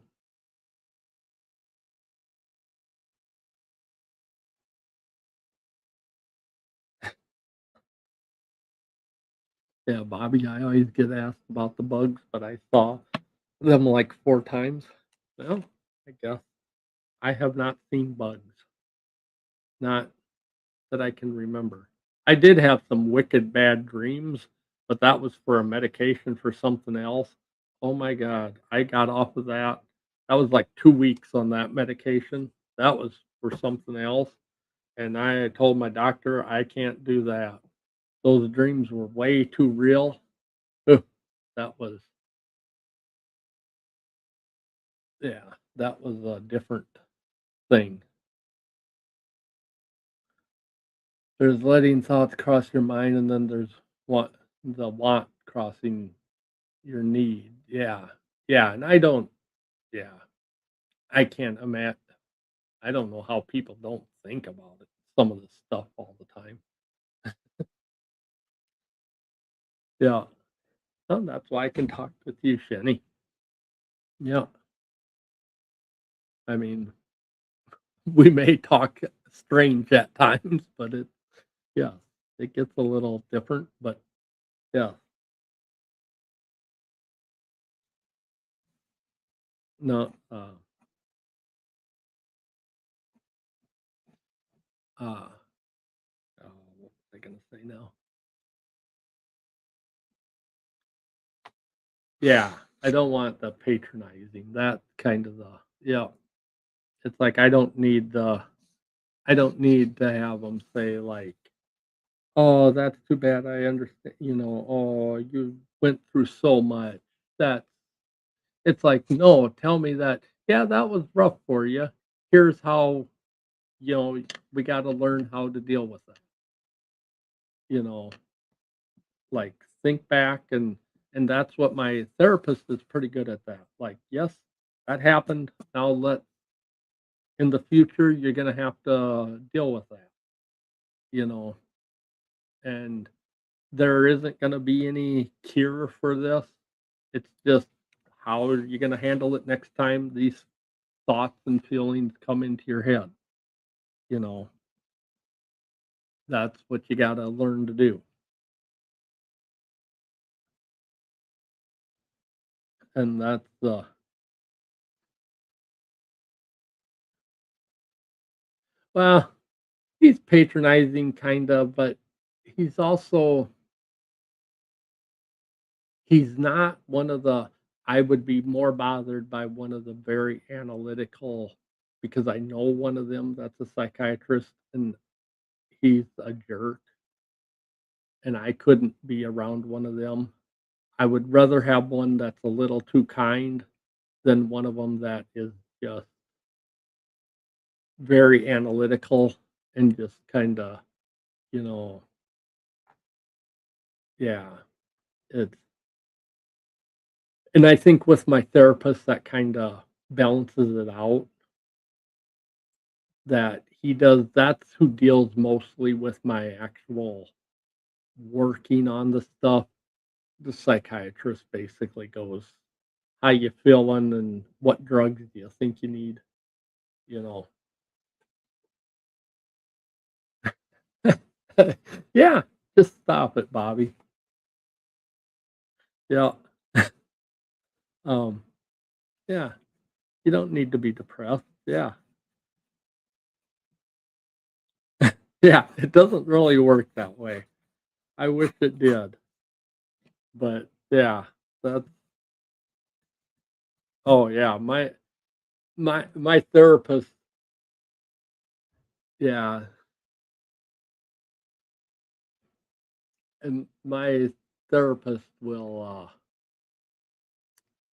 yeah, Bobby. I always get asked about the bugs, but I saw them like 4 times. Well, I guess I have not seen bugs, not that I can remember. I did have some wicked bad dreams, but that was for a medication for something else. Oh my god, I got off of that. That was like 2 weeks on that medication. That was for something else. And I told my doctor I can't do that. Those dreams were way too real. Ugh, that was yeah, that was a different thing. There's letting thoughts cross your mind, and then there's want crossing your need. Yeah. Yeah, and I don't yeah, I can't imagine. I don't know how people don't think about it, some of this stuff all the time. Yeah. Well, that's why I can talk with you, Shenny. Yeah. I mean, we may talk strange at times, but yeah, it gets a little different, but yeah. No, uh, what was I gonna say now? Yeah, I don't want the patronizing, that kind of the yeah. It's like I don't need to have them say like, "Oh, that's too bad, I understand," "Oh, you went through so much." That it's like, "No, tell me that, yeah, that was rough for you. Here's how, you know, we gotta learn how to deal with it." You know, like, think back and that's what my therapist is pretty good at that. Like, "Yes, that happened. Now let in the future, you're gonna have to deal with that," you know, and there isn't gonna be any cure for this. It's just how are you gonna handle it next time these thoughts and feelings come into your head, you know? That's what you gotta learn to do, and that's the well, he's patronizing kind of, but he's also he's not one of the I would be more bothered by one of the very analytical because I know one of them that's a psychiatrist and he's a jerk and I couldn't be around one of them. I would rather have one that's a little too kind than one of them that is just very analytical and just kinda, you know yeah, it's and I think with my therapist that kinda balances it out, that he does that's who deals mostly with my actual working on the stuff. The psychiatrist basically goes, "How you feeling and what drugs do you think you need?" You know? Yeah, just stop it, Bobby. Yeah, um, yeah, you don't need to be depressed. Yeah. Yeah, it doesn't really work that way. I wish it did, but yeah, that's oh, yeah, my therapist yeah, and my therapist will,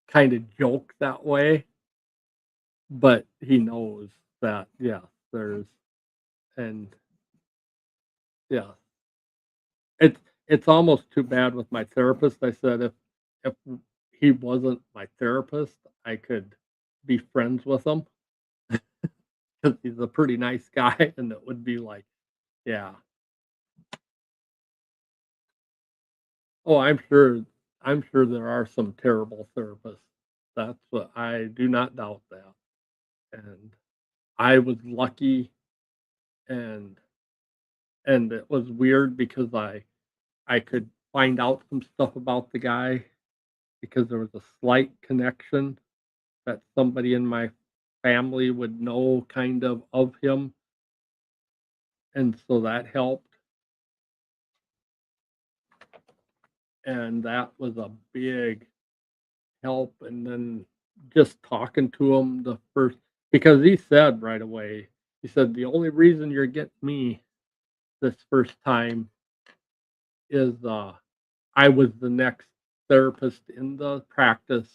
kinda joke that way, but he knows that, yeah, there's and yeah, it's almost too bad with my therapist. I said if he wasn't my therapist, I could be friends with him because he's a pretty nice guy, and it would be like, yeah. Oh, I'm sure there are some terrible therapists. That's what I do not doubt that, and I was lucky, and it was weird because I could find out some stuff about the guy because there was a slight connection that somebody in my family would know kind of him, and so that helped, and that was a big help, and then just talking to him the first because he said right away, He said, "The only reason you're getting me this first time is, I was the next therapist in the practice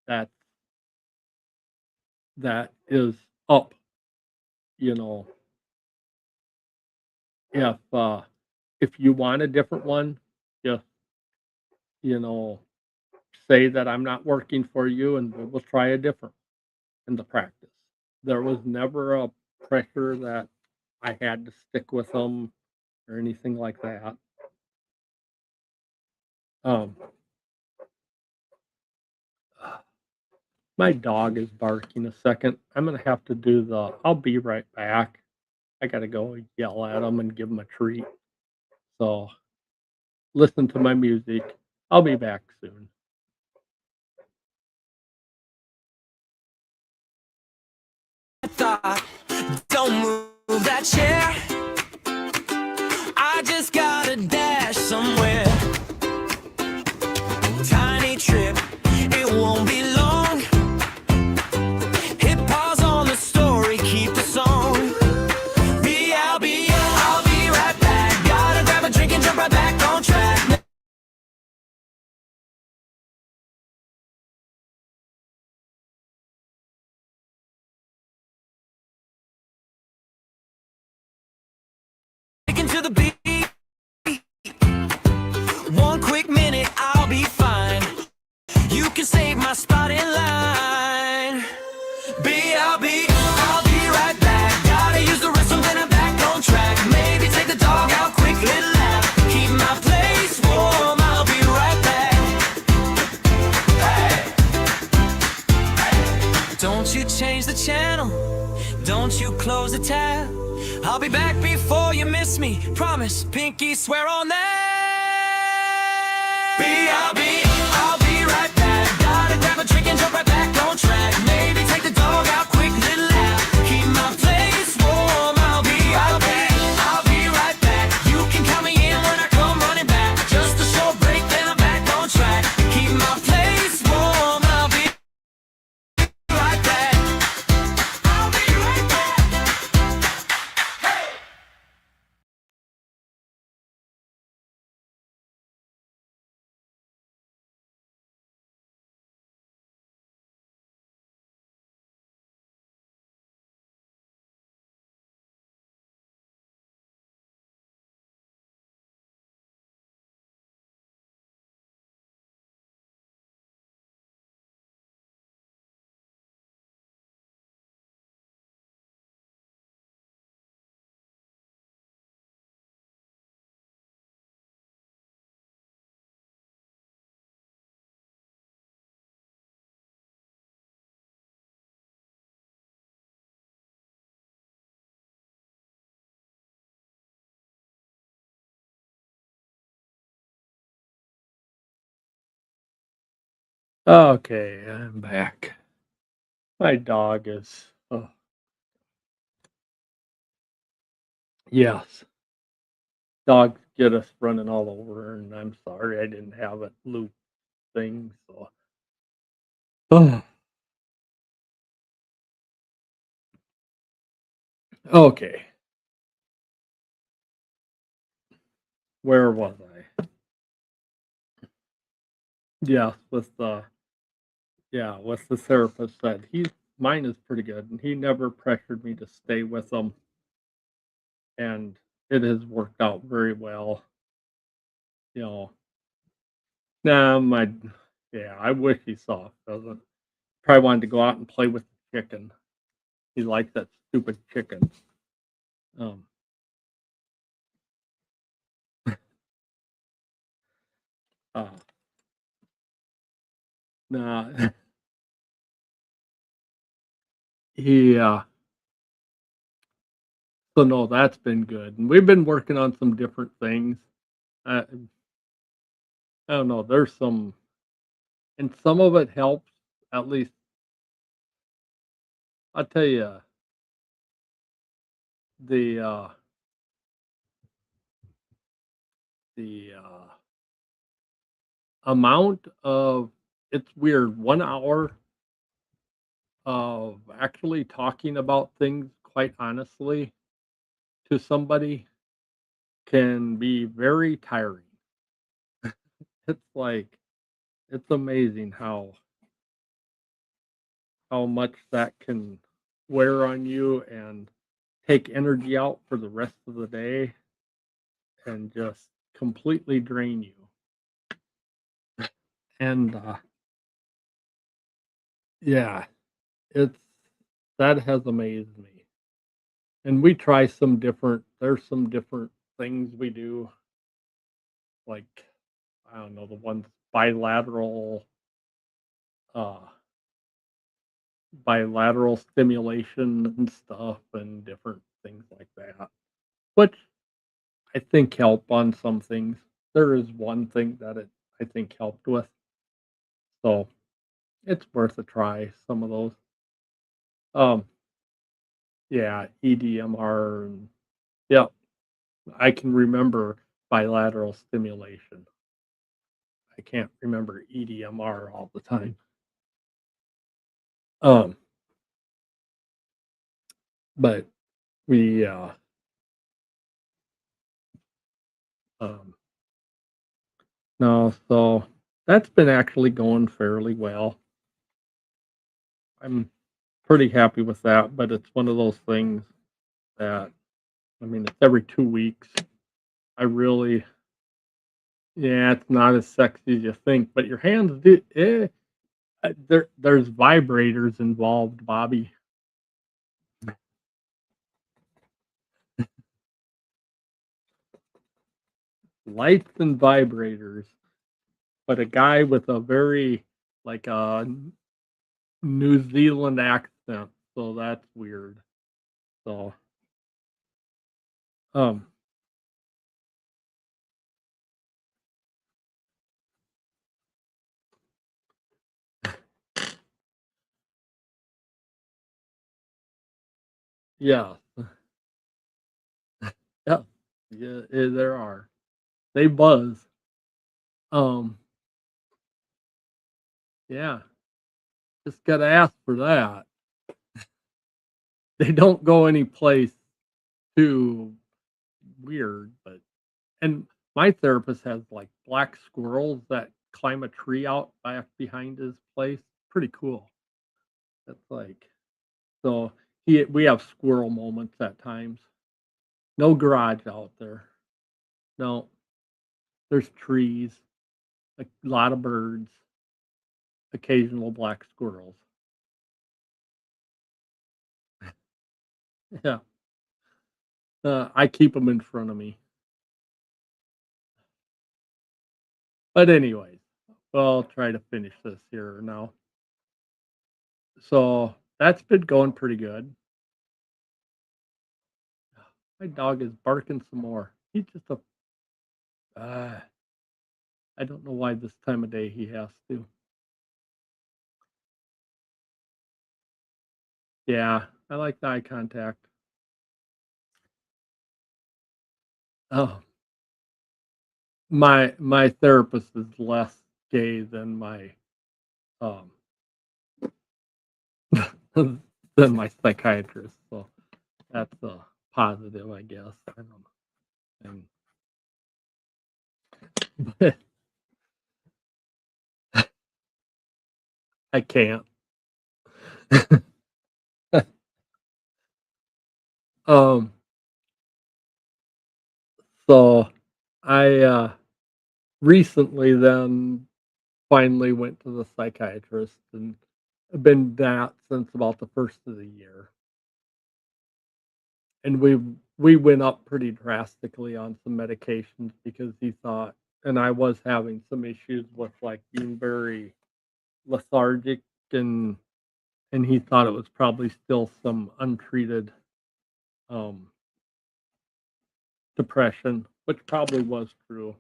that that is up, you know, if, if you want a different one, just, you know, say that I'm not working for you and we'll try a different in the practice." There was never a pressure that I had to stick with them or anything like that. Um, my dog is barking a second. I'm gonna have to do the I'll be right back. I gotta go yell at him and give him a treat. So listen to my music. I'll be back soon. Thought, don't move that chair. I just gotta dash somewhere. Tiny trip, it won't be long. Hit pause on the story, keep the song. I'll be right back. Gotta grab a drink and jump right back on track. To the beat. One quick minute, I'll be fine. You can save my spot in line. I'll be right back. Gotta use the restroom, then I'm back on track. Maybe take the dog out, quick little lap. Keep my place warm. I'll be right back. Hey. Don't you change the channel. Don't you close the tab. I'll be back before you miss me. Promise, pinky swear on that. I'll be right back. Gotta grab a drink and jump right back on track. Maybe take the dog out, quick little lap. Keep my place warm. I'll be right back. You can count me in when I come running back. Just a short break, then I'm back on track. Keep my place warm. I'll be right back. I'll be right back. Hey. Okay, I'm back. My dog is oh, yes. Dogs get us running all over, and I'm sorry I didn't have it loop thing, so oh, okay. Where was I? Yes, with the therapist that mine is pretty good, and he never pressured me to stay with him, and it has worked out very well. You know, nah, my yeah, I wish he saw it. Doesn't probably wanted to go out and play with the chicken. He likes that stupid chicken. Um, uh, nah, he so no, that's been good, and we've been working on some different things. I don't know. There's some, and some of it helps. At least I'll tell you the the amount of it's weird. 1 hour of actually talking about things quite honestly, to somebody can be very tiring. It's like it's amazing how much that can wear on you and take energy out for the rest of the day and just completely drain you. And yeah, it's that has amazed me. And we try there's some different things we do, like I don't know, the ones bilateral uh bilateral stimulation and stuff and different things like that, which I think help on some things. There is one thing that it I think helped with, so it's worth a try. Some of those, um, yeah, EDMR and yeah, I can remember bilateral stimulation. I can't remember EDMR all the time. Um, but we um, no, so that's been actually going fairly well. I'm pretty happy with that, but it's one of those things that I mean, it's every 2 weeks. I really yeah, it's not as sexy as you think, but your hands do there's vibrators involved, Bobby. Lights and vibrators, but a guy with a very, like, a New Zealand accent, so that's weird. So, um, yeah. Yeah. Yeah, there are. They buzz. Um, yeah, just gotta ask for that. They don't go anyplace too weird, but and my therapist has, like, black squirrels that climb a tree out back behind his place. Pretty cool. That's like so he we have squirrel moments at times. No garage out there. No, there's trees, a lot of birds, occasional black squirrels. Yeah, I keep them in front of me. But anyways, I'll try to finish this here now. So that's been going pretty good. My dog is barking some more. He's just a uh, I don't know why this time of day he has to. Yeah, I like the eye contact. Oh, my therapist is less gay than my um than my psychiatrist, so that's a positive, I guess. I don't know. And I can't. um, so I recently then finally went to the psychiatrist and I've been that since about the first of the year. And we went up pretty drastically on some medications because he thought and I was having some issues with, like, being very lethargic and and he thought it was probably still some untreated, um, depression, which probably was true.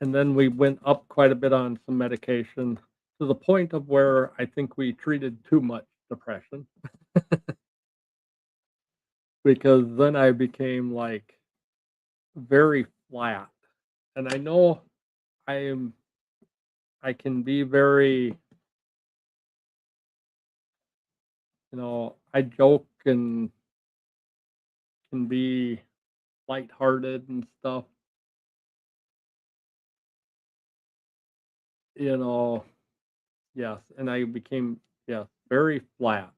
And then we went up quite a bit on some medication to the point of where I think we treated too much depression because then I became, like, very flat. And I know I am I can be very, I joke and can be lighthearted and stuff, you know. Yes, and I became, yes, very flat,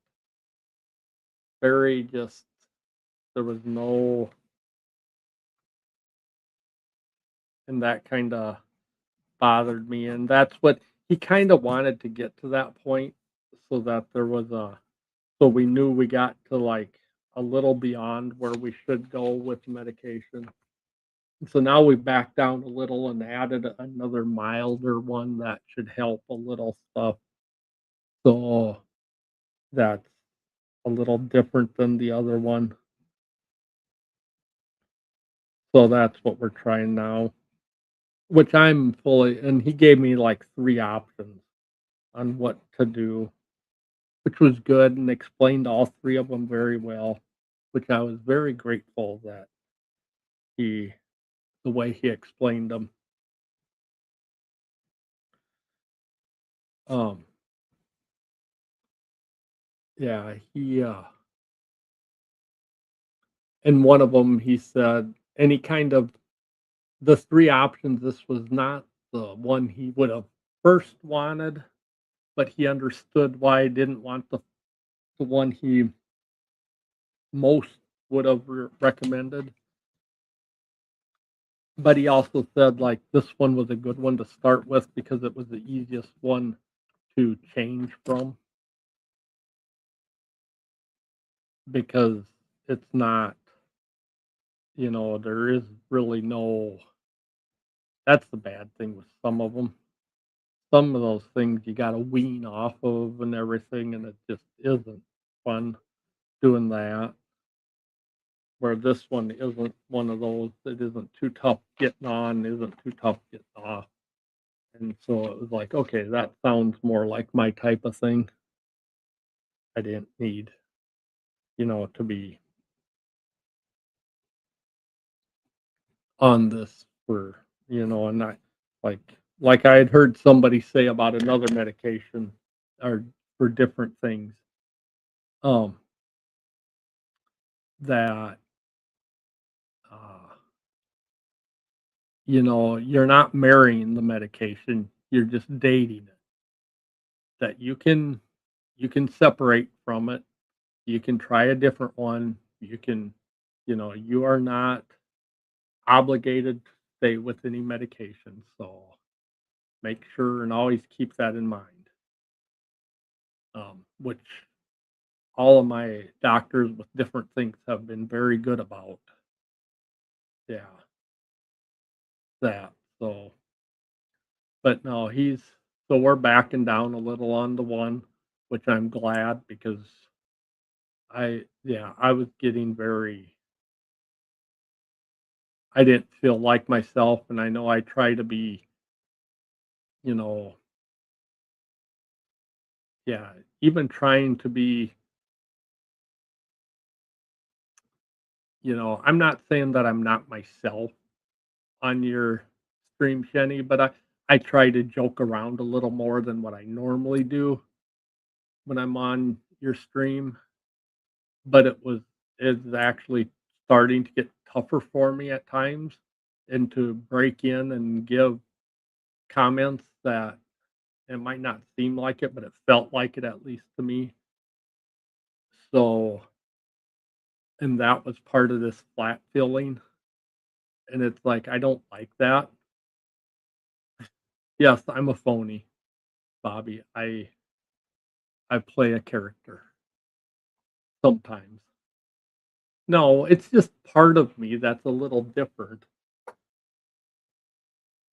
very just, there was no, and that kinda bothered me, and that's what he kinda wanted to get to that point so that there was a, so we knew we got to, like, a little beyond where we should go with medication. So now we backed down a little and added another milder one that should help a little stuff. So that's a little different than the other one. So that's what we're trying now, which I'm fully, and he gave me like 3 options on what to do, which was good, and explained all 3 of them very well, which I was very grateful that he, the way he explained them. Um, yeah, and one of them he said any kind of, the 3 options, this was not the one he would have first wanted, but he understood why I didn't want the one he most would have recommended. But he also said, like, this one was a good one to start with because it was the easiest one to change from, because it's not, there is really no, that's the bad thing with some of them. Some of those things you gotta wean off of and everything, and it just isn't fun doing that, where this one isn't one of those, it isn't too tough getting on, isn't too tough getting off, and so it was like, "Okay, that sounds more like my type of thing." I didn't need, to be on this for, and not like I had heard somebody say about another medication or for different things, um, that, uh you're not marrying the medication, you're just dating it. That you can separate from it. You can try a different one. You can, you are not obligated to stay with any medication. So make sure and always keep that in mind. Which all of my doctors with different things have been very good about. Yeah, that. So, but no, so we're backing down a little on the one, which I'm glad because yeah, I was getting very, I didn't feel like myself, and I know I try to be, you know, yeah, even trying to be, I'm not saying that I'm not myself on your stream, Shenny, but I try to joke around a little more than what I normally do when I'm on your stream, but it's actually starting to get tougher for me at times, and to break in and give comments that it might not seem like it, but it felt like it, at least to me. So, and that was part of this flat feeling, and it's like, I don't like that. Yes, I'm a phony, Bobby. I play a character sometimes. No, it's just part of me that's a little different,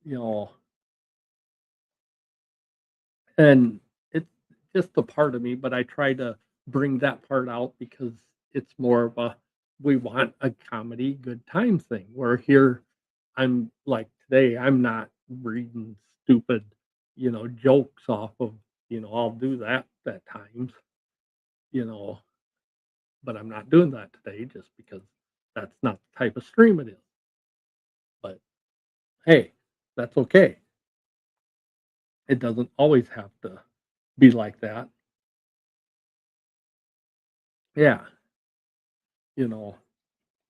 you know, and it's just a part of me, but I try to bring that part out because it's more of a, we want a comedy good time thing. Where here I'm like today, I'm not reading stupid, jokes off of, I'll do that at times, you know, but I'm not doing that today just because that's not the type of stream it is. But hey, that's okay. It doesn't always have to be like that. Yeah, you know,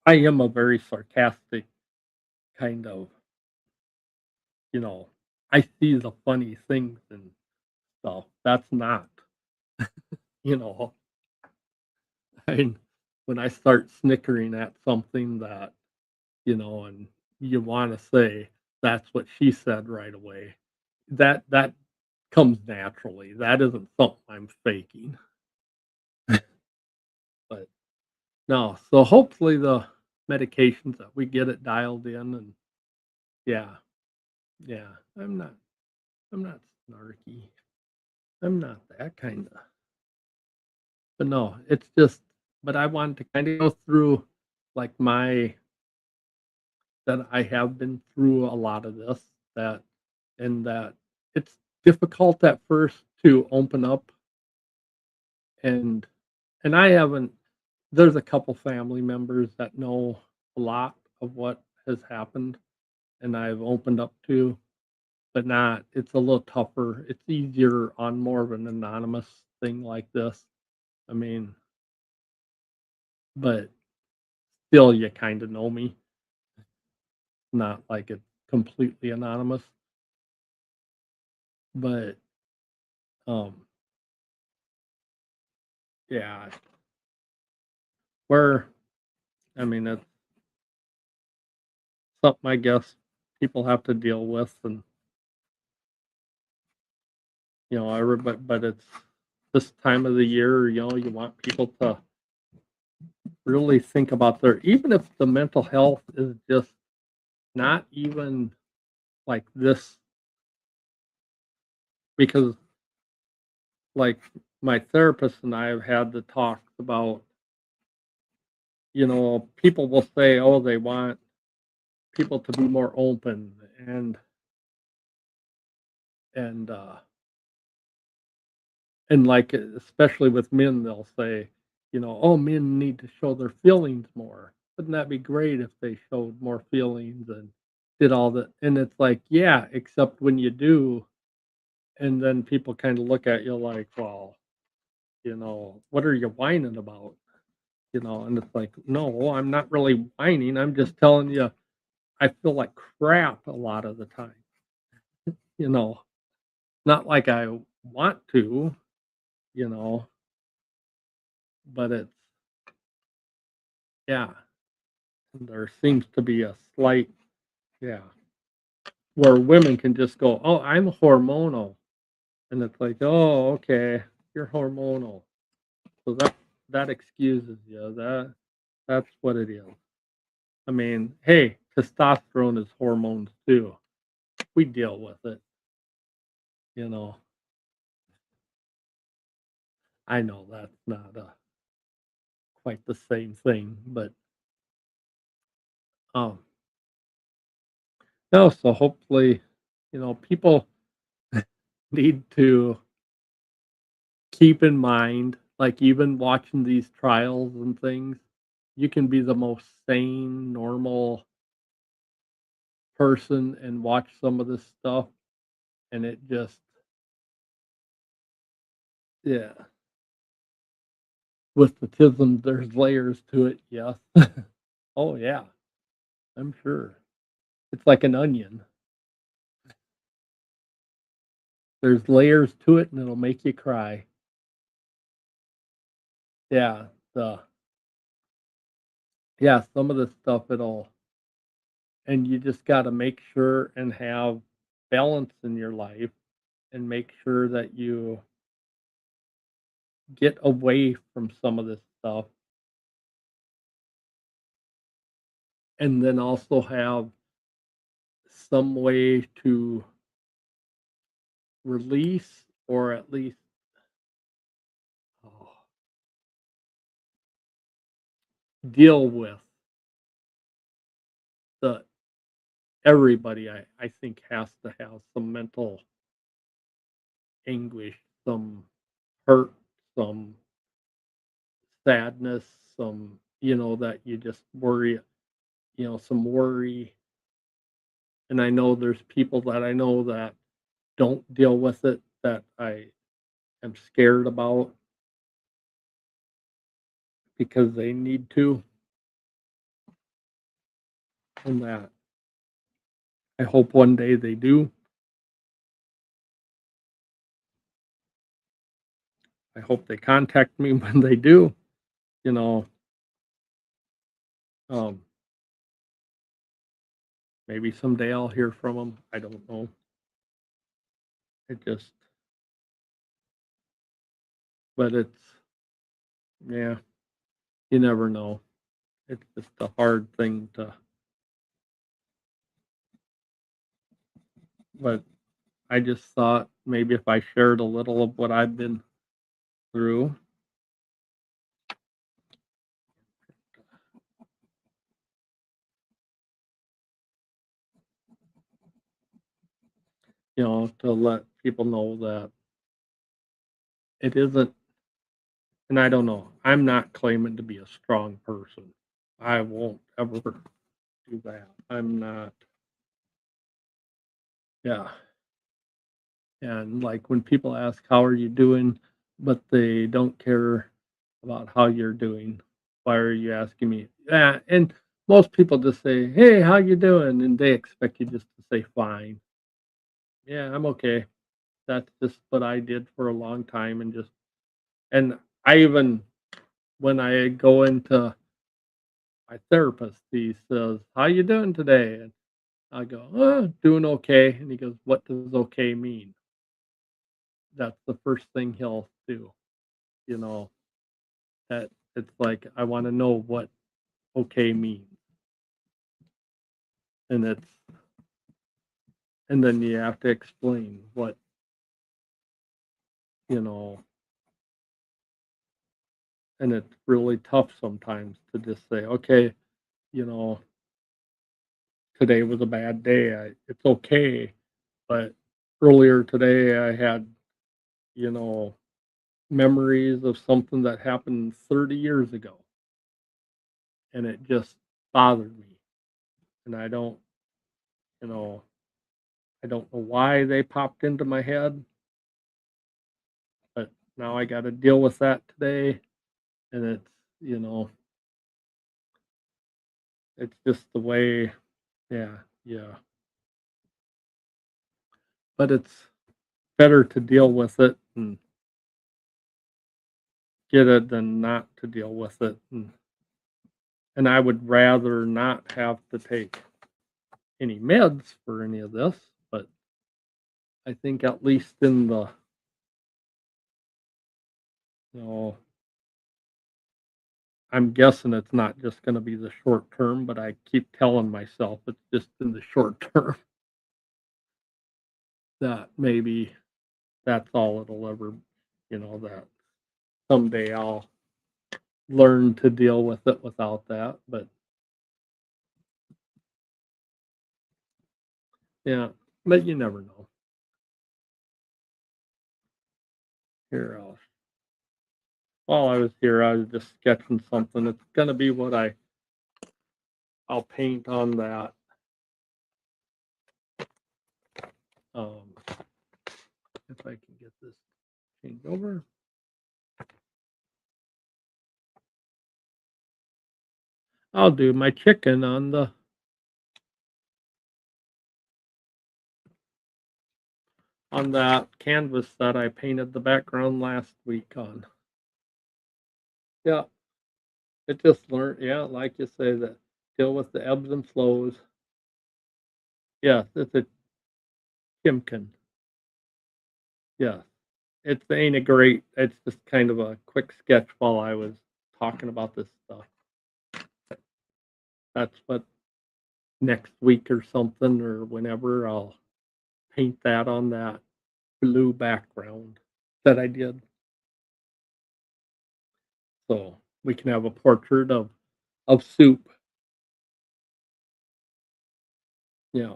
I am a very sarcastic kind of, you know, I see the funny things and stuff. That's not, you know, I when I start snickering at something that, and you wanna say, "That's what she said," right away, that comes naturally. That isn't something I'm faking. But no, so hopefully the medications that we get it dialed in and yeah, yeah. I'm not snarky. I'm not that kinda. But no, it's just but I wanted to kinda go through, like, my that I have been through a lot of this, that and that it's difficult at first to open up, and I haven't there's a couple family members that know a lot of what has happened, and I've opened up to, but not it's a little tougher. It's easier on more of an anonymous thing like this. I mean, but still you kinda know me, not like it's completely anonymous, but, um, yeah, where I mean, it's something I guess people have to deal with and, everybody but it's this time of the year, you want people to really think about their even if the mental health is just not even like this because, like, my therapist and I have had the talks about, people will say, "Oh, they want people to be more open," and like, especially with men, they'll say, "Oh, men need to show their feelings more." Wouldn't that be great if they showed more feelings and did all the and it's like, yeah, except when you do, and then people kinda look at you like, "Well, what are you whining about?" And it's like, "No, I'm not really whining, I'm just telling you I feel like crap a lot of the time." You know? Not like I want to, you know, but it's yeah, there seems to be a slight yeah, where women can just go, "Oh, I'm hormonal," and it's like, "Oh, okay, you're hormonal." So that excuses you, that's what it is. I mean, hey, testosterone is hormones too. We deal with it, you know. I know that's not, quite the same thing, but, um, no, so hopefully, people need to keep in mind, like, even watching these trials and things, you can be the most sane, normal person and watch some of this stuff, and it just yeah. With the tism, there's layers to it, yes. Oh, yeah, I'm sure. It's like an onion. There's layers to it, and it'll make you cry. Yeah, the yeah, some of the stuff it'll and you just gotta make sure and have balance in your life and make sure that you get away from some of this stuff, and then also have some way to release or at least oh, deal with the everybody I think has to have some mental anguish, some hurt, some sadness, some that you just worry, some worry. And I know there's people that I know that don't deal with it that I am scared about because they need to. and that I hope one day they do. I hope they contact me when they do, you know, um, maybe someday I'll hear from them. I don't know. It just but it's yeah, you never know. It's just a hard thing to but I just thought maybe if I shared a little of what I've been through, to let people know that it isn't and I don't know. I'm not claiming to be a strong person. I won't ever do that. I'm not yeah. And like when people ask how are you doing, but they don't care about how you're doing. Why are you asking me? Yeah, and most people just say, "Hey, how you doing?" and they expect you just to say fine. Yeah, I'm okay. That's just what I did for a long time and just and I even when I go into my therapist, he says, "How you doing today?" And I go, doing okay." And he goes, "What does okay mean?" That's the first thing he'll do, you know, that it's like, I want to know what okay means. And it's, and then you have to explain what, you know, and it's really tough sometimes to just say, okay, you know, today was a bad day. It's okay. But earlier today, I had, you know, memories of something that happened 30 years ago and it just bothered me. And you know, I don't know why they popped into my head, but now I got to deal with that today. And you know, it's just the way, yeah, yeah. But it's better to deal with it and get it than not to deal with it. And I would rather not have to take any meds for any of this, but I think at least in the, you know, I'm guessing it's not just going to be the short term, but I keep telling myself it's just in the short term that maybe that's all it'll ever, that someday I'll learn to deal with it without that. But yeah, but you never know. Here, while I was here, I was just sketching something. It's going to be what I'll paint on that. Um, if I can get this changed over. I'll do my chicken on that canvas that I painted the background last week on. Yeah, it just learned. Yeah, like you say, that deal with the ebbs and flows. Yeah, it's a Timken. Yeah, it's ain't a great. It's just kind of a quick sketch while I was talking about this stuff. That's what next week or something or whenever I'll paint that on that blue background that I did. So we can have a portrait of soup. Yeah.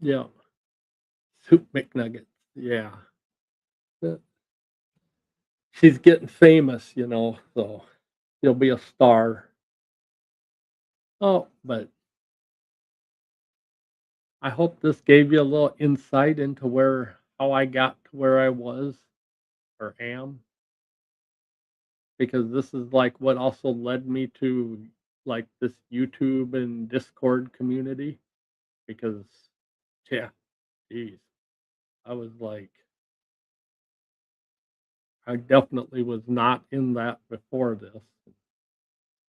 Yeah. Soup McNuggets. Yeah. Uh, She's getting famous, so she'll be a star. Oh, but I hope this gave you a little insight into how I got to where I was or am, because this is like what also led me to like this YouTube and Discord community because, yeah, geez, I was like, I definitely was not in that before this.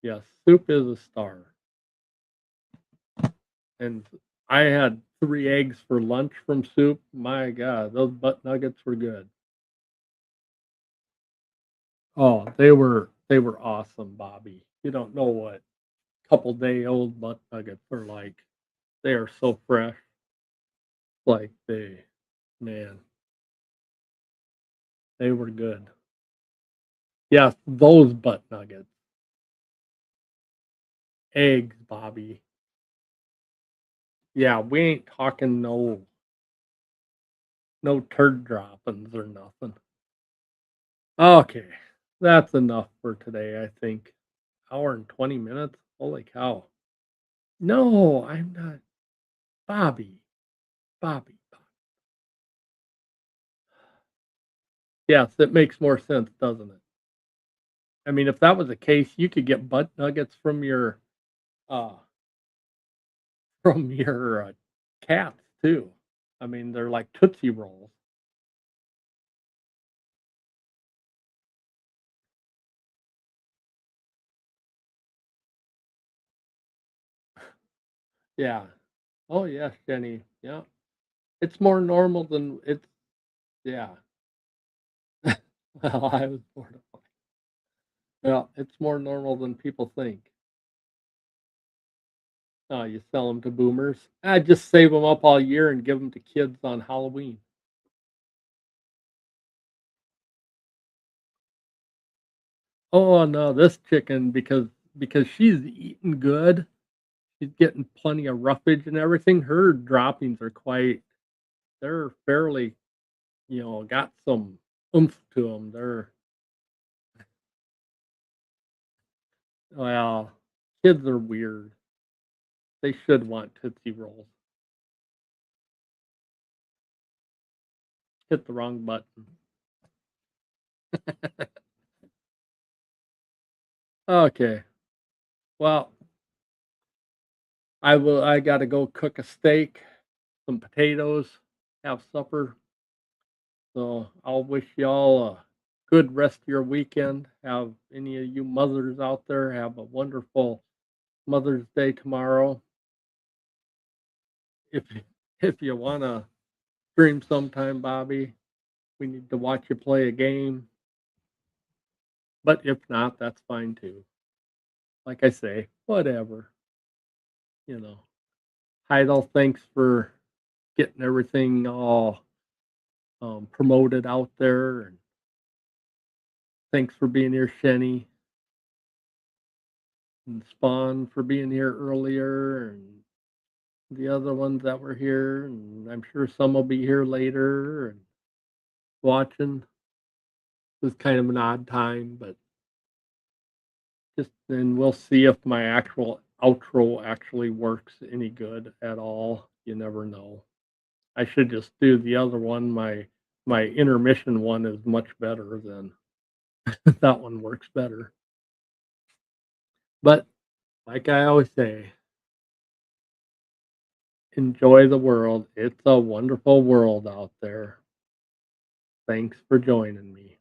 Yes, Soup is a star. And I had 3 eggs for lunch from Soup. My god, those butt nuggets were good. Oh, they were awesome, Bobby. You don't know what couple-day-old butt nuggets are like. They are so fresh. Like, man, they were good. Yes, those butt nuggets. Eggs, Bobby. Yeah, we ain't talking no turd droppings or nothing. Okay, that's enough for today, I think. Hour and 20 minutes? Holy cow. No, I'm not. Bobby. Bobby. Yes, it makes more sense, doesn't it? I mean, if that was the case, you could get butt nuggets uh from your cats too. I mean, they're like Tootsie Rolls. Yeah. Oh yes, Jenny. Yeah. It's more normal than it's yeah. Well, I was mortified. Yeah, it's more normal than people think. Oh, you sell them to boomers? I just save them up all year and give them to kids on Halloween. Oh no, this chicken because she's eating good, she's getting plenty of roughage and everything. Her droppings are they're fairly, got some oomph to them. Well, kids are weird. They should want Tootsie Rolls. Hit the wrong button. Okay. Well, I gotta go cook a steak, some potatoes, have supper. So I'll wish y'all a good rest of your weekend. Have any of you mothers out there have a wonderful Mother's Day tomorrow. If if you wanna stream sometime, Bobby, we need to watch you play a game. But if not, that's fine too. Like I say, whatever. You know. Heidel, thanks for getting everything all promoted out there, and thanks for being here, Shenny, and Spawn for being here earlier, and the other ones that were here, and I'm sure some will be here later and watching. It was kind of an odd time, but just then we'll see if my actual outro actually works any good at all. You never know. I should just do the other one. My intermission one is much better than that one works better. But like I always say, enjoy the world. It's a wonderful world out there. Thanks for joining me.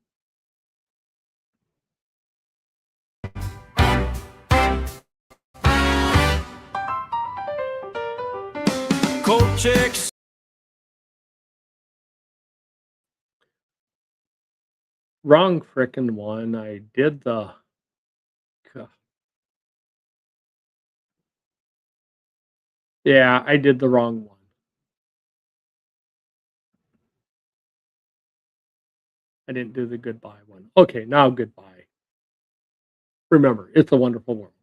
Coat chicks. Wrong frickin' one. I did the. Yeah, I did the wrong one. I didn't do the goodbye one. Okay, now goodbye. Remember, it's a wonderful world.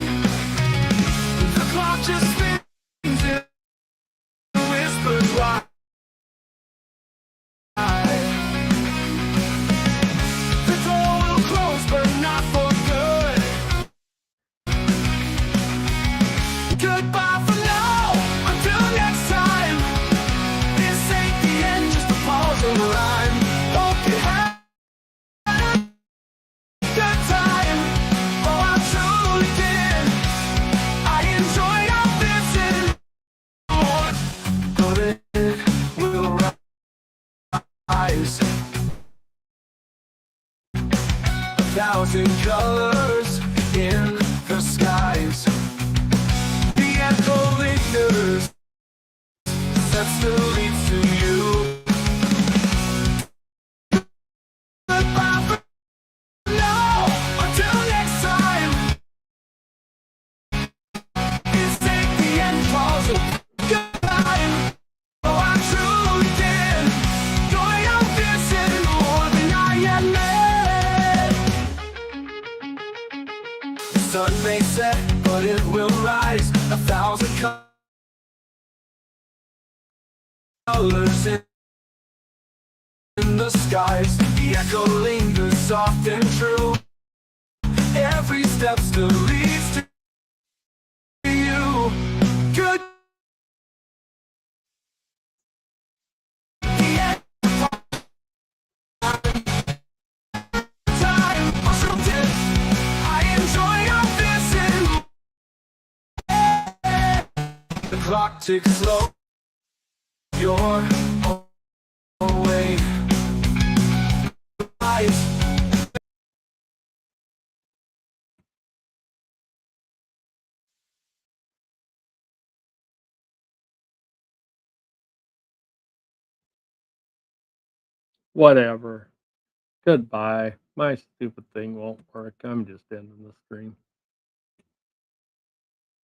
The clock just spins in a whispered lie. The door will close, but not for good. Goodbye for now, until next time. reflected colors in the skies. The echo lingers, sets the leads to you. Goodbye for now, until next time. Please take the end pause. Goodbye. Oh, I truly did. Going out dancing more than I had made. The sun may set, but it will rise. 1,000 colors in the skies. The echo lingers soft and true. Every step still leads to you. Good. Time I enjoy our dancing. The clock ticks slow. You're away. Eyes. Whatever. Goodbye. My stupid thing won't work. I'm just ending the stream.